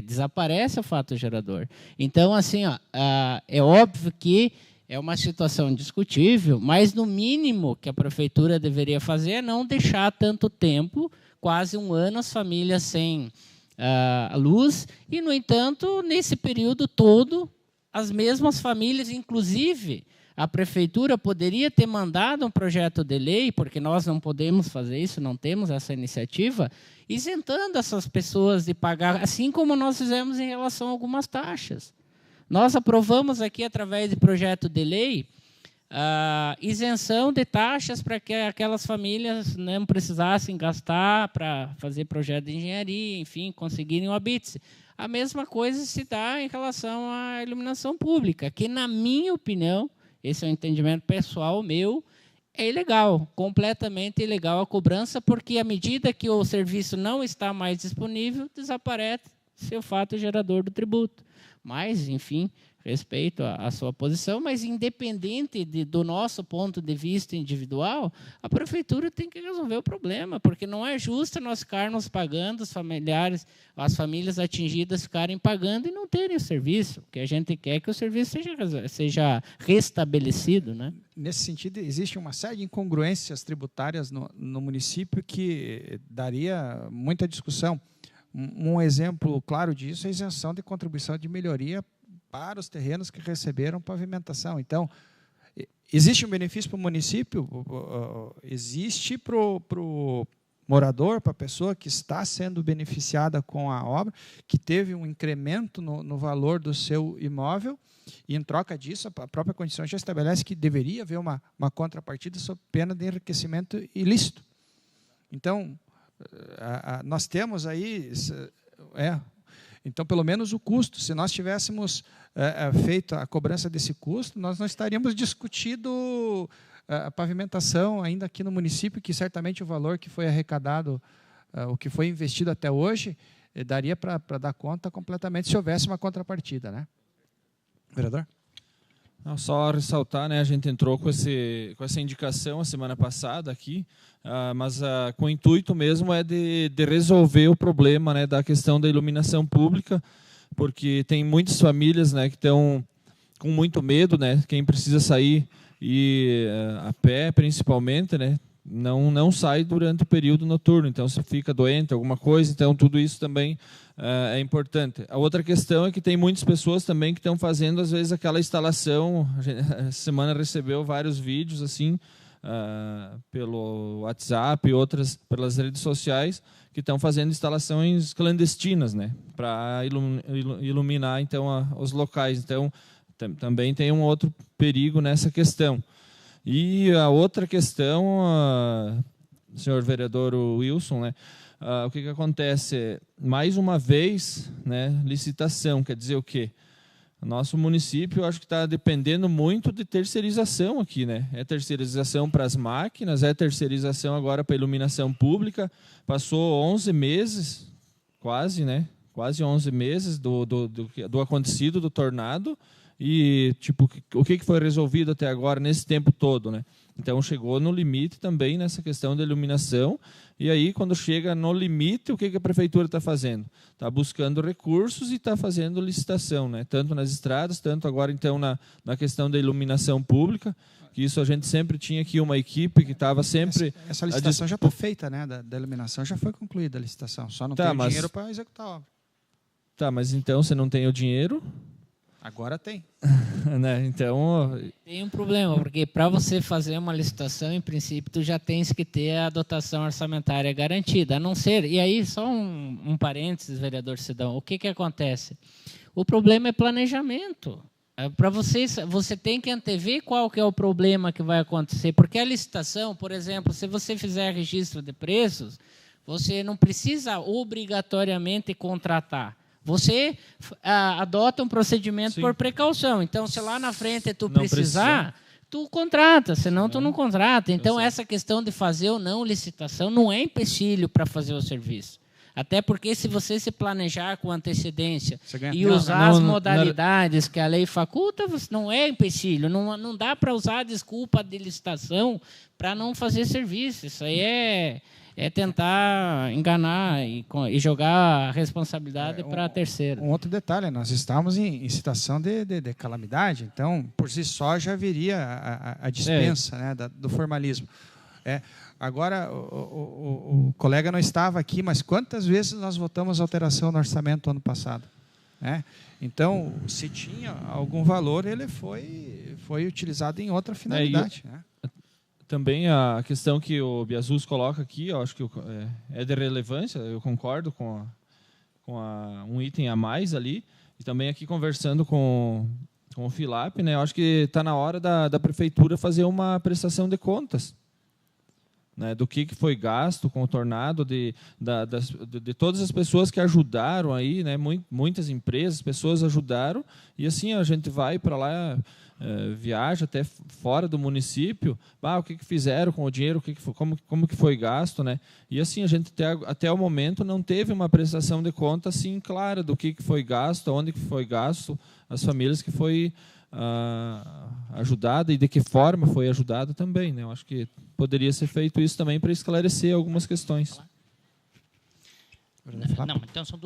Desaparece o fato gerador. Então, assim, é óbvio que é uma situação discutível, mas, no mínimo, que a prefeitura deveria fazer é não deixar tanto tempo, quase um ano, as famílias sem luz, e, no entanto, nesse período todo, as mesmas famílias, inclusive, a prefeitura poderia ter mandado um projeto de lei, porque nós não podemos fazer isso, não temos essa iniciativa, isentando essas pessoas de pagar, assim como nós fizemos em relação a algumas taxas. Nós aprovamos aqui, através de projeto de lei, isenção de taxas para que aquelas famílias não precisassem gastar para fazer projeto de engenharia, enfim, conseguirem o habite-se. A mesma coisa se dá em relação à iluminação pública, que, na minha opinião, esse é um entendimento pessoal meu, é ilegal, completamente ilegal a cobrança, porque, à medida que o serviço não está mais disponível, desaparece o fato gerador do tributo. Mas, enfim, respeito a sua posição, mas, independente do nosso ponto de vista individual, a prefeitura tem que resolver o problema, porque não é justo nós ficarmos pagando, as famílias atingidas ficarem pagando e não terem o serviço. O que a gente quer é que o serviço seja restabelecido, né? Nesse sentido, existe uma série de incongruências tributárias no município que daria muita discussão. Um exemplo claro disso é a isenção de contribuição de melhoria para os terrenos que receberam pavimentação. Então, existe um benefício para o município, existe para o morador, para a pessoa que está sendo beneficiada com a obra, que teve um incremento no valor do seu imóvel, e, em troca disso, a própria Constituição já estabelece que deveria haver uma contrapartida sob pena de enriquecimento ilícito. Então, nós temos aí, então, pelo menos o custo. Se nós tivéssemos feito a cobrança desse custo, nós não estaríamos discutindo a pavimentação ainda aqui no município, que certamente o valor que foi arrecadado, o que foi investido até hoje, daria para dar conta completamente se houvesse uma contrapartida, né? Vereador? Não, só ressaltar, né, a gente entrou com essa indicação a semana passada aqui, mas com o intuito mesmo é de resolver o problema, né, da questão da iluminação pública, porque tem muitas famílias, né, que estão com muito medo, né, quem precisa sair a pé, principalmente, né, não sai durante o período noturno. Então, se fica doente, alguma coisa, então tudo isso também é importante. A outra questão é que tem muitas pessoas também que estão fazendo, às vezes, aquela instalação. Essa semana recebeu vários vídeos assim, pelo WhatsApp, outras pelas redes sociais, que estão fazendo instalações clandestinas, né, para iluminar então os locais. Então, também tem um outro perigo nessa questão. E a outra questão, senhor vereador Wilson, né, o que acontece? Mais uma vez, né, licitação, quer dizer o quê? O nosso município, eu acho que está dependendo muito de terceirização aqui, né? É terceirização para as máquinas, é terceirização agora para a iluminação pública. Passou 11 meses, quase, né? Quase 11 meses do acontecido do tornado. E tipo, o que foi resolvido até agora nesse tempo todo, né? Então chegou no limite também nessa questão da iluminação. E aí, quando chega no limite, o que a prefeitura está fazendo? Está buscando recursos e está fazendo licitação, né? Tanto nas estradas, tanto agora então na questão da iluminação pública. Que isso a gente sempre tinha aqui uma equipe que estava sempre... Essa licitação já está feita, né? Da iluminação já foi concluída a licitação. Só não tem o dinheiro para executar a obra. Tá, mas então você não tem o dinheiro... Agora tem. Né? Então... Tem um problema, porque para você fazer uma licitação, em princípio, tu já tens que ter a dotação orçamentária garantida, a não ser... E aí, só um parênteses, vereador Sidão, o que acontece? O problema é planejamento. Para você tem que antever qual que é o problema que vai acontecer, porque a licitação, por exemplo, se você fizer registro de preços, você não precisa obrigatoriamente contratar. Você adota um procedimento por precaução. Então, se lá na frente tu precisar, tu contrata, senão tu não contrata. Então, essa questão de fazer ou não licitação não é empecilho para fazer o serviço. Até porque, se você se planejar com antecedência e usar as modalidades que a lei faculta, não é empecilho. Não dá para usar a desculpa de licitação para não fazer serviço. Isso aí é tentar enganar e jogar a responsabilidade para a terceira. Um outro detalhe, nós estamos em situação de calamidade, então, por si só, já viria a dispensa, né, do formalismo. Agora, o colega não estava aqui, mas quantas vezes nós votamos alteração no orçamento ano passado? Então, se tinha algum valor, ele foi utilizado em outra finalidade. Também a questão que o Biasus coloca aqui, eu acho que é de relevância, eu concordo com um item a mais ali, e também aqui conversando com o Filap, né, eu acho que está na hora da prefeitura fazer uma prestação de contas, né, do que foi gasto com o tornado, de todas as pessoas que ajudaram aí, né, muitas empresas, pessoas ajudaram, e assim a gente vai para lá, viaja até fora do município, o que fizeram com o dinheiro, como que foi gasto, né? E assim a gente até o momento não teve uma prestação de conta assim clara do que foi gasto, onde que foi gasto, as famílias que foi ajudada e de que forma foi ajudada também, né? Eu acho que poderia ser feito isso também para esclarecer algumas questões. Não, então são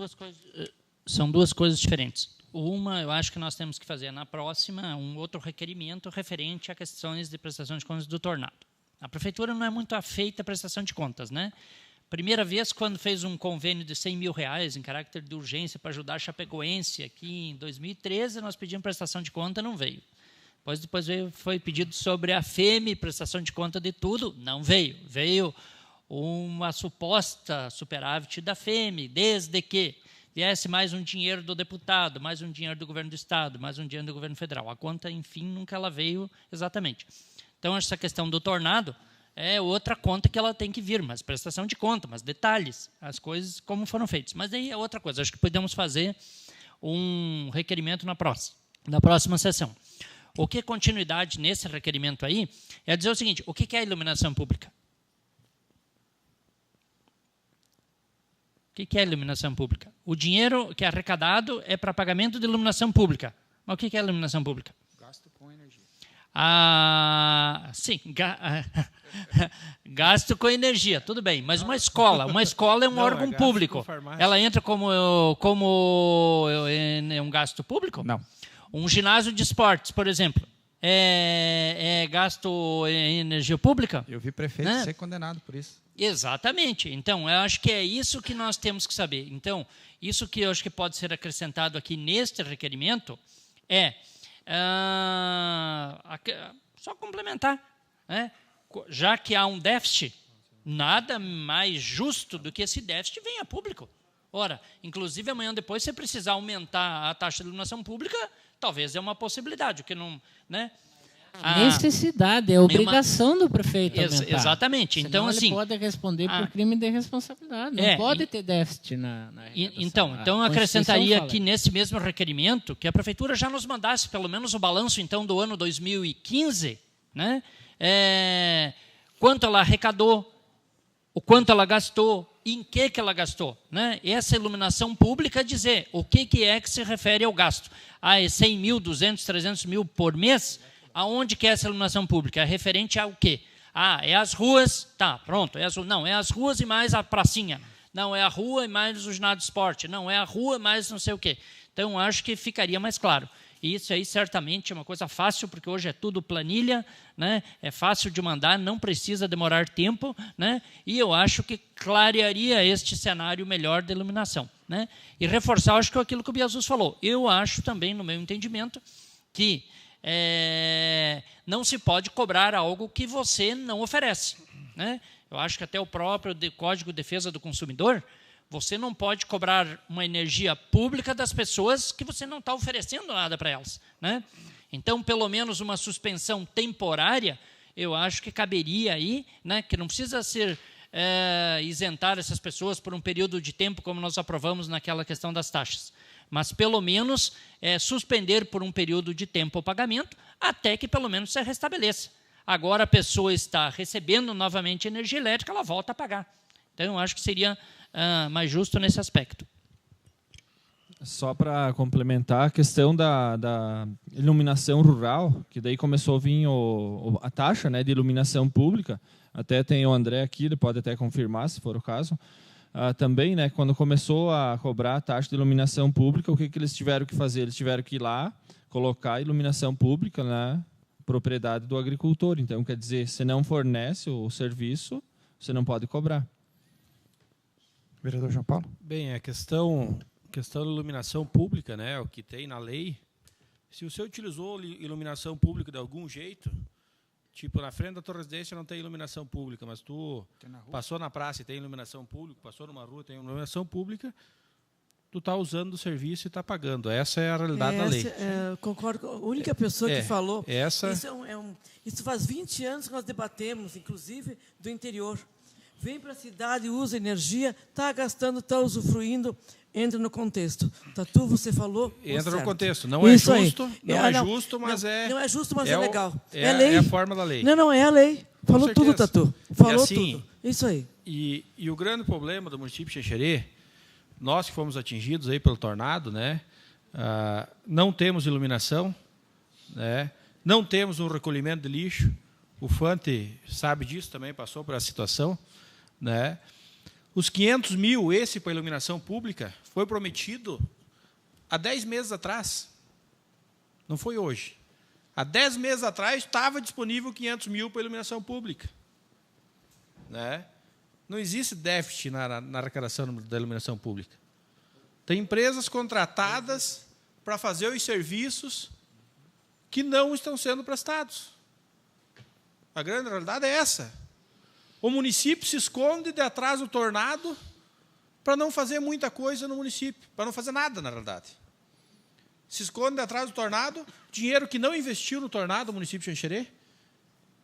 duas coisas diferentes. Uma, eu acho que nós temos que fazer na próxima um outro requerimento referente a questões de prestação de contas do tornado. A prefeitura não é muito afeita à prestação de contas, né? Primeira vez, quando fez um convênio de R$100 mil em caráter de urgência para ajudar a Chapecoense, aqui em 2013, nós pedimos prestação de conta, não veio. Depois foi pedido sobre a FEME, prestação de conta de tudo, não veio. Veio uma suposta superávit da FEME, desde que viesse mais um dinheiro do deputado, mais um dinheiro do governo do Estado, mais um dinheiro do governo federal. A conta, enfim, nunca ela veio exatamente. Então, essa questão do tornado é outra conta que ela tem que vir, mas prestação de conta, mas detalhes, as coisas como foram feitas. Mas aí é outra coisa. Acho que podemos fazer um requerimento na próxima sessão. O que é continuidade nesse requerimento aí é dizer o seguinte: o que é a iluminação pública? O que é a iluminação pública? O dinheiro que é arrecadado é para pagamento de iluminação pública. Mas o que é a iluminação pública? Gasto com energia. Sim, gasto com energia, tudo bem. Mas uma escola é um órgão público. Ela entra como é um gasto público? Não. Um ginásio de esportes, por exemplo, é gasto em energia pública? Eu vi prefeito ser condenado por isso. Exatamente. Então, eu acho que é isso que nós temos que saber. Então, isso que eu acho que pode ser acrescentado aqui neste requerimento é só complementar, né? Já que há um déficit, nada mais justo do que esse déficit venha a público. Ora, inclusive amanhã depois, se precisar aumentar a taxa de iluminação pública, talvez é uma possibilidade, o que não, né? Necessidade, é obrigação do prefeito aumentar. Exatamente. Senão então, ele assim, pode responder por crime de responsabilidade. Não pode ter déficit na Então, eu acrescentaria aqui nesse mesmo requerimento que a prefeitura já nos mandasse pelo menos o balanço então do ano 2015, né? Quanto ela arrecadou, o quanto ela gastou, em que ela gastou, né? Essa iluminação pública dizer o que é que se refere ao gasto. É 100 mil, 200, 300 mil por mês? Aonde que é essa iluminação pública? É referente ao quê? É as ruas, tá, pronto. Não, é as ruas e mais a pracinha. Não, é a rua e mais o ginásio de esporte. Não, é a rua mais não sei o quê. Então, acho que ficaria mais claro. E isso aí, certamente, é uma coisa fácil, porque hoje é tudo planilha, né? É fácil de mandar, não precisa demorar tempo, né? E eu acho que clarearia este cenário melhor da iluminação, né? E reforçar, acho que aquilo que o Biasus falou. Eu acho também, no meu entendimento, que não se pode cobrar algo que você não oferece, né? Eu acho que até o próprio Código de Defesa do Consumidor, você não pode cobrar uma energia pública das pessoas que você não está oferecendo nada para elas, né? Então, pelo menos uma suspensão temporária, eu acho que caberia aí, né? Que não precisa ser isentar essas pessoas por um período de tempo, como nós aprovamos naquela questão das taxas. Mas, pelo menos, suspender por um período de tempo o pagamento, até que, pelo menos, se restabeleça. Agora, a pessoa está recebendo novamente energia elétrica, ela volta a pagar. Então, eu acho que seria mais justo nesse aspecto. Só para complementar a questão da iluminação rural, que daí começou a vir a taxa, né, de iluminação pública. Até tem o André aqui, ele pode até confirmar, se for o caso. Também, né, quando começou a cobrar a taxa de iluminação pública, o que eles tiveram que fazer? Eles tiveram que ir lá, colocar a iluminação pública na propriedade do agricultor. Então, quer dizer, se não fornece o serviço, você não pode cobrar. Vereador João Paulo? Bem, a questão da iluminação pública, né, o que tem na lei, se você utilizou iluminação pública de algum jeito, tipo, na frente da tua residência não tem iluminação pública, mas tu passou na praça e tem iluminação pública, passou numa rua e tem iluminação pública, tu está usando o serviço e está pagando. Essa é a realidade da lei. Concordo com a única pessoa que falou. Essa... Isso faz 20 anos que nós debatemos, inclusive do interior. Vem para a cidade, usa energia, está gastando, está usufruindo, entra no contexto. Tatu, você falou. Entra no contexto. Não é justo, mas não é justo, mas é legal. É lei. É a forma da lei. Não, é a lei. Falou tudo, Tatu. Falou assim, tudo. Isso aí. E o grande problema do município de Xanxerê, nós que fomos atingidos aí pelo tornado, né, não temos iluminação, né, não temos um recolhimento de lixo. O Fante sabe disso também, passou por essa situação, né? Os 500 mil, esse para iluminação pública, foi prometido há 10 meses atrás. Não foi hoje. Há 10 meses atrás estava disponível 500 mil para iluminação pública, né? Não existe déficit na arrecadação da iluminação pública. Tem empresas contratadas para fazer os serviços que não estão sendo prestados. A grande realidade é essa. O município se esconde de atrás do tornado para não fazer muita coisa no município, para não fazer nada, na realidade. Se esconde de atrás do tornado, dinheiro que não investiu no tornado, o município de Xanxerê.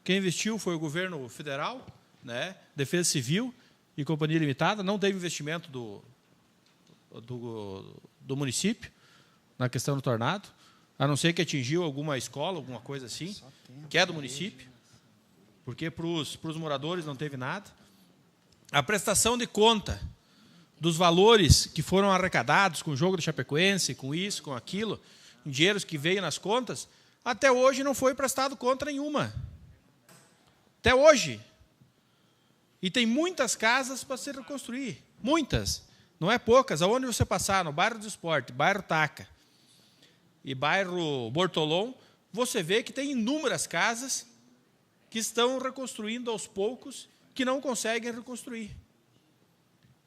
Quem investiu foi o governo federal, né, Defesa Civil e Companhia Limitada, não teve investimento do município na questão do tornado, a não ser que atingiu alguma escola, alguma coisa assim, que é do município. Porque para os moradores não teve nada. A prestação de conta dos valores que foram arrecadados com o jogo do Chapecoense, com isso, com aquilo, dinheiros que veio nas contas, até hoje não foi prestado conta nenhuma. Até hoje. E tem muitas casas para se reconstruir. Muitas. Não é poucas. Aonde você passar, no bairro do Esporte, bairro Taca e bairro Bortolom, você vê que tem inúmeras casas que estão reconstruindo aos poucos, que não conseguem reconstruir.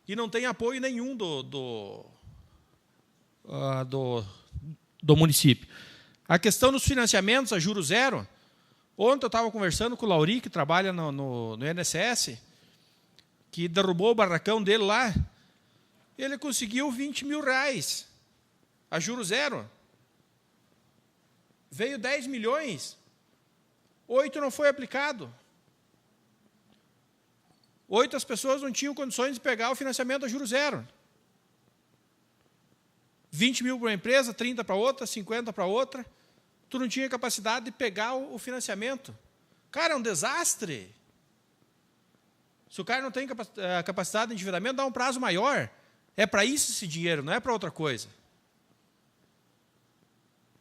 E não tem apoio nenhum do município. A questão dos financiamentos a juros zero. Ontem eu estava conversando com o Lauri, que trabalha no INSS, que derrubou o barracão dele lá. Ele conseguiu R$20 mil a juros zero. Veio 10 milhões, 8 não foi aplicado. 8 as pessoas não tinham condições de pegar o financiamento a juros zero. 20 mil para uma empresa, 30 para outra, 50 para outra. Tu não tinha capacidade de pegar o financiamento. Cara, é um desastre. Se o cara não tem capacidade de endividamento, dá um prazo maior. É para isso esse dinheiro, não é para outra coisa.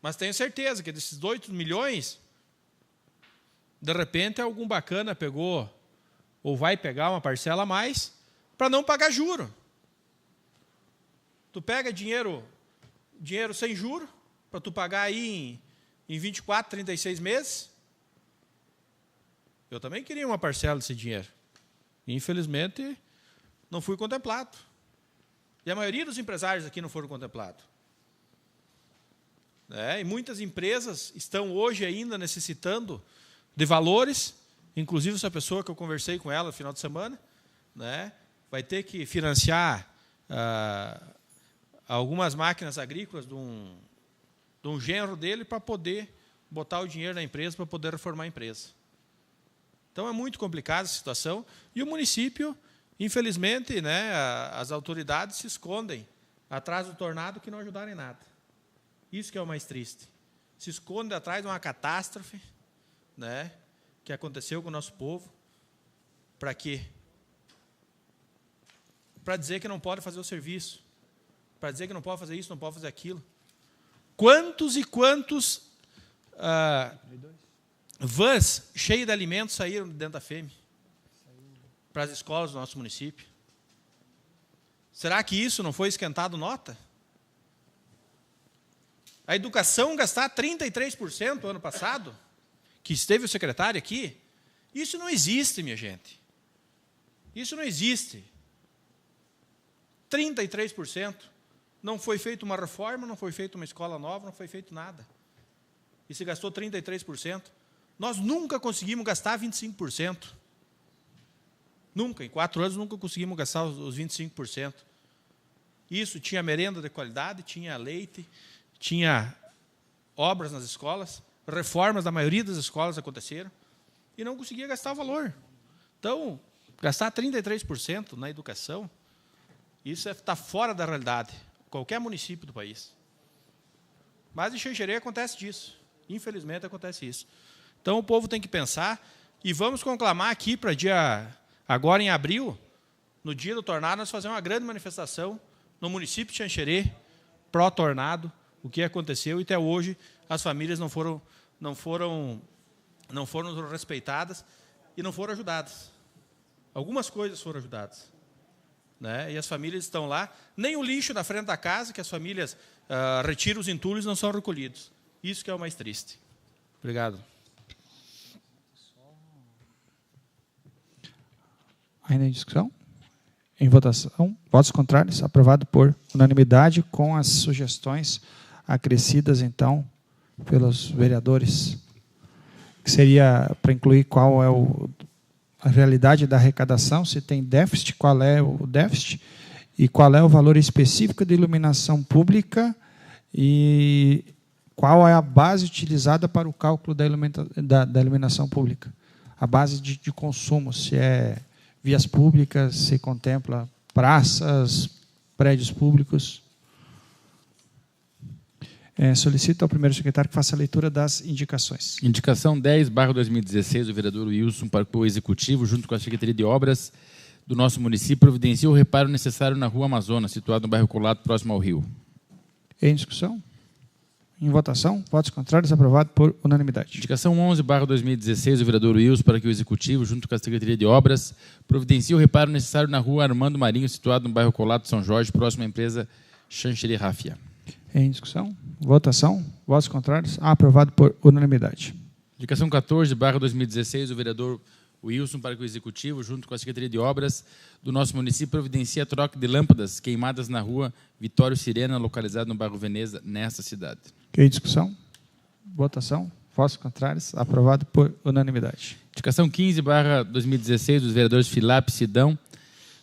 Mas tenho certeza que desses 8 milhões, de repente algum bacana pegou ou vai pegar uma parcela a mais para não pagar juro. Tu pega dinheiro sem juro, para tu pagar aí em 24, 36 meses. Eu também queria uma parcela desse dinheiro. Infelizmente, não fui contemplado. E a maioria dos empresários aqui não foram contemplados. E muitas empresas estão hoje ainda necessitando de valores, inclusive essa pessoa que eu conversei com ela no final de semana, vai ter que financiar algumas máquinas agrícolas de um genro dele para poder botar o dinheiro na empresa, para poder reformar a empresa. Então, é muito complicada a situação. E o município, infelizmente, as autoridades se escondem atrás do tornado que não ajudaram em nada. Isso que é o mais triste. Se esconde atrás de uma catástrofe, que aconteceu com o nosso povo. Para quê? Para dizer que não pode fazer o serviço. Para dizer que não pode fazer isso, não pode fazer aquilo. Quantos e quantos vans cheios de alimentos saíram dentro da FEME para as escolas do nosso município? Será que isso não foi esquentado nota? A educação gastar 33% ano passado, que esteve o secretário aqui, isso não existe, minha gente. Isso não existe. 33%. Não foi feita uma reforma, não foi feita uma escola nova, não foi feito nada. E se gastou 33%. Nós nunca conseguimos gastar 25%. Nunca, em 4 anos, nunca conseguimos gastar os 25%. Isso, tinha merenda de qualidade, tinha leite, tinha obras nas escolas, reformas da maioria das escolas aconteceram, e não conseguia gastar o valor. Então, gastar 33% na educação, isso está fora da realidade. Qualquer município do país. Mas em Xanxerê acontece disso. Infelizmente acontece isso. Então o povo tem que pensar, e vamos conclamar aqui para agora em abril, no dia do tornado, nós fazer uma grande manifestação no município de Xanxerê, pró-tornado, o que aconteceu, e até hoje as famílias não foram respeitadas e não foram ajudadas. Algumas coisas foram ajudadas. E as famílias estão lá. Nem o lixo na frente da casa, que as famílias retiram os entulhos, não são recolhidos. Isso que é o mais triste. Obrigado. Ainda em discussão? Em votação, votos contrários, aprovado por unanimidade, com as sugestões acrescidas, então, pelos vereadores, que seria para incluir qual é a realidade da arrecadação, se tem déficit, qual é o déficit, e qual é o valor específico de iluminação pública e qual é a base utilizada para o cálculo da iluminação pública. A base de consumo, se é vias públicas, se contempla praças, prédios públicos. Solicito ao primeiro secretário que faça a leitura das indicações. Indicação 10/2016 do vereador Wilson para que o Executivo, junto com a Secretaria de Obras do nosso município, providencie o reparo necessário na Rua Amazonas, situado no bairro Colato, próximo ao rio. Em discussão? Em votação? Votos contrários, aprovado por unanimidade. Indicação 11/2016 do vereador Wilson para que o Executivo, junto com a Secretaria de Obras, providencie o reparo necessário na Rua Armando Marinho, situado no bairro Colato, São Jorge, próximo à empresa Xanxerê Ráfia. Em discussão? Votação? Votos contrários? Aprovado por unanimidade. Indicação 14/2016, o vereador Wilson, para que o Executivo, junto com a Secretaria de Obras do nosso município, providencie a troca de lâmpadas queimadas na rua Vitório Sirena, localizada no bairro Veneza, nesta cidade. Em discussão? Votação? Votos contrários? Aprovado por unanimidade. Indicação 15/2016, dos vereadores Filap e Sidão,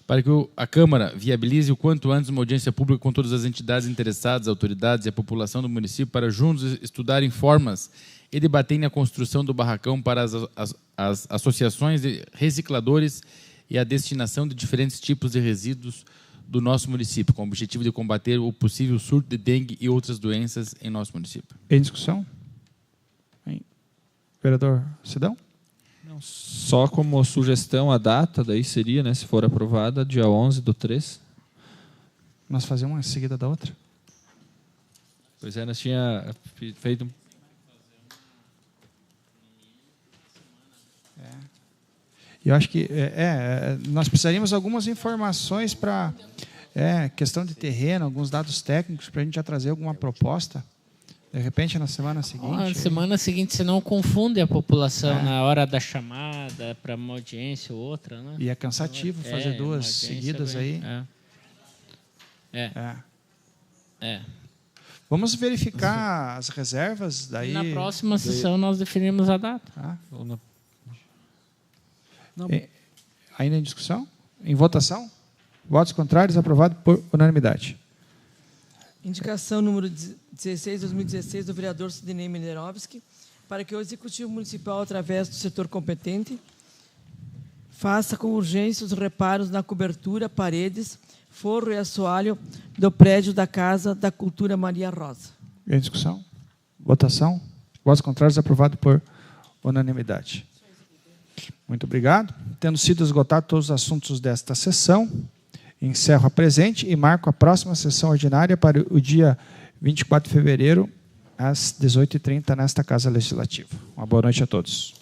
para que a Câmara viabilize o quanto antes uma audiência pública com todas as entidades interessadas, autoridades e a população do município, para juntos estudarem formas e debaterem a construção do barracão para as associações de recicladores e a destinação de diferentes tipos de resíduos do nosso município, com o objetivo de combater o possível surto de dengue e outras doenças em nosso município. Em discussão? Vereador Sidão? Só como sugestão, a data daí seria, né, se for aprovada, dia 11/3. Nós fazemos uma em seguida da outra? Pois é, nós tinha feito... Eu acho que nós precisaríamos de algumas informações para questão de terreno, alguns dados técnicos, para a gente já trazer alguma proposta. De repente, na semana seguinte... Na semana seguinte, você não confunde a população na hora da chamada para uma audiência ou outra, né? E é cansativo fazer duas seguidas aí. Vamos verificar as reservas. Daí, na próxima sessão, nós definimos a data. Ainda em discussão? Em votação? Votos contrários? Aprovado por unanimidade. Indicação número 16/2016 do vereador Sidnei Minerovski, para que o Executivo Municipal, através do setor competente, faça com urgência os reparos na cobertura, paredes, forro e assoalho do prédio da Casa da Cultura Maria Rosa. Em discussão? Votação? Votos contrários? Aprovado por unanimidade. Muito obrigado. Tendo sido esgotados todos os assuntos desta sessão, encerro a presente e marco a próxima sessão ordinária para o dia 24 de fevereiro, às 18h30, nesta Casa Legislativa. Uma boa noite a todos.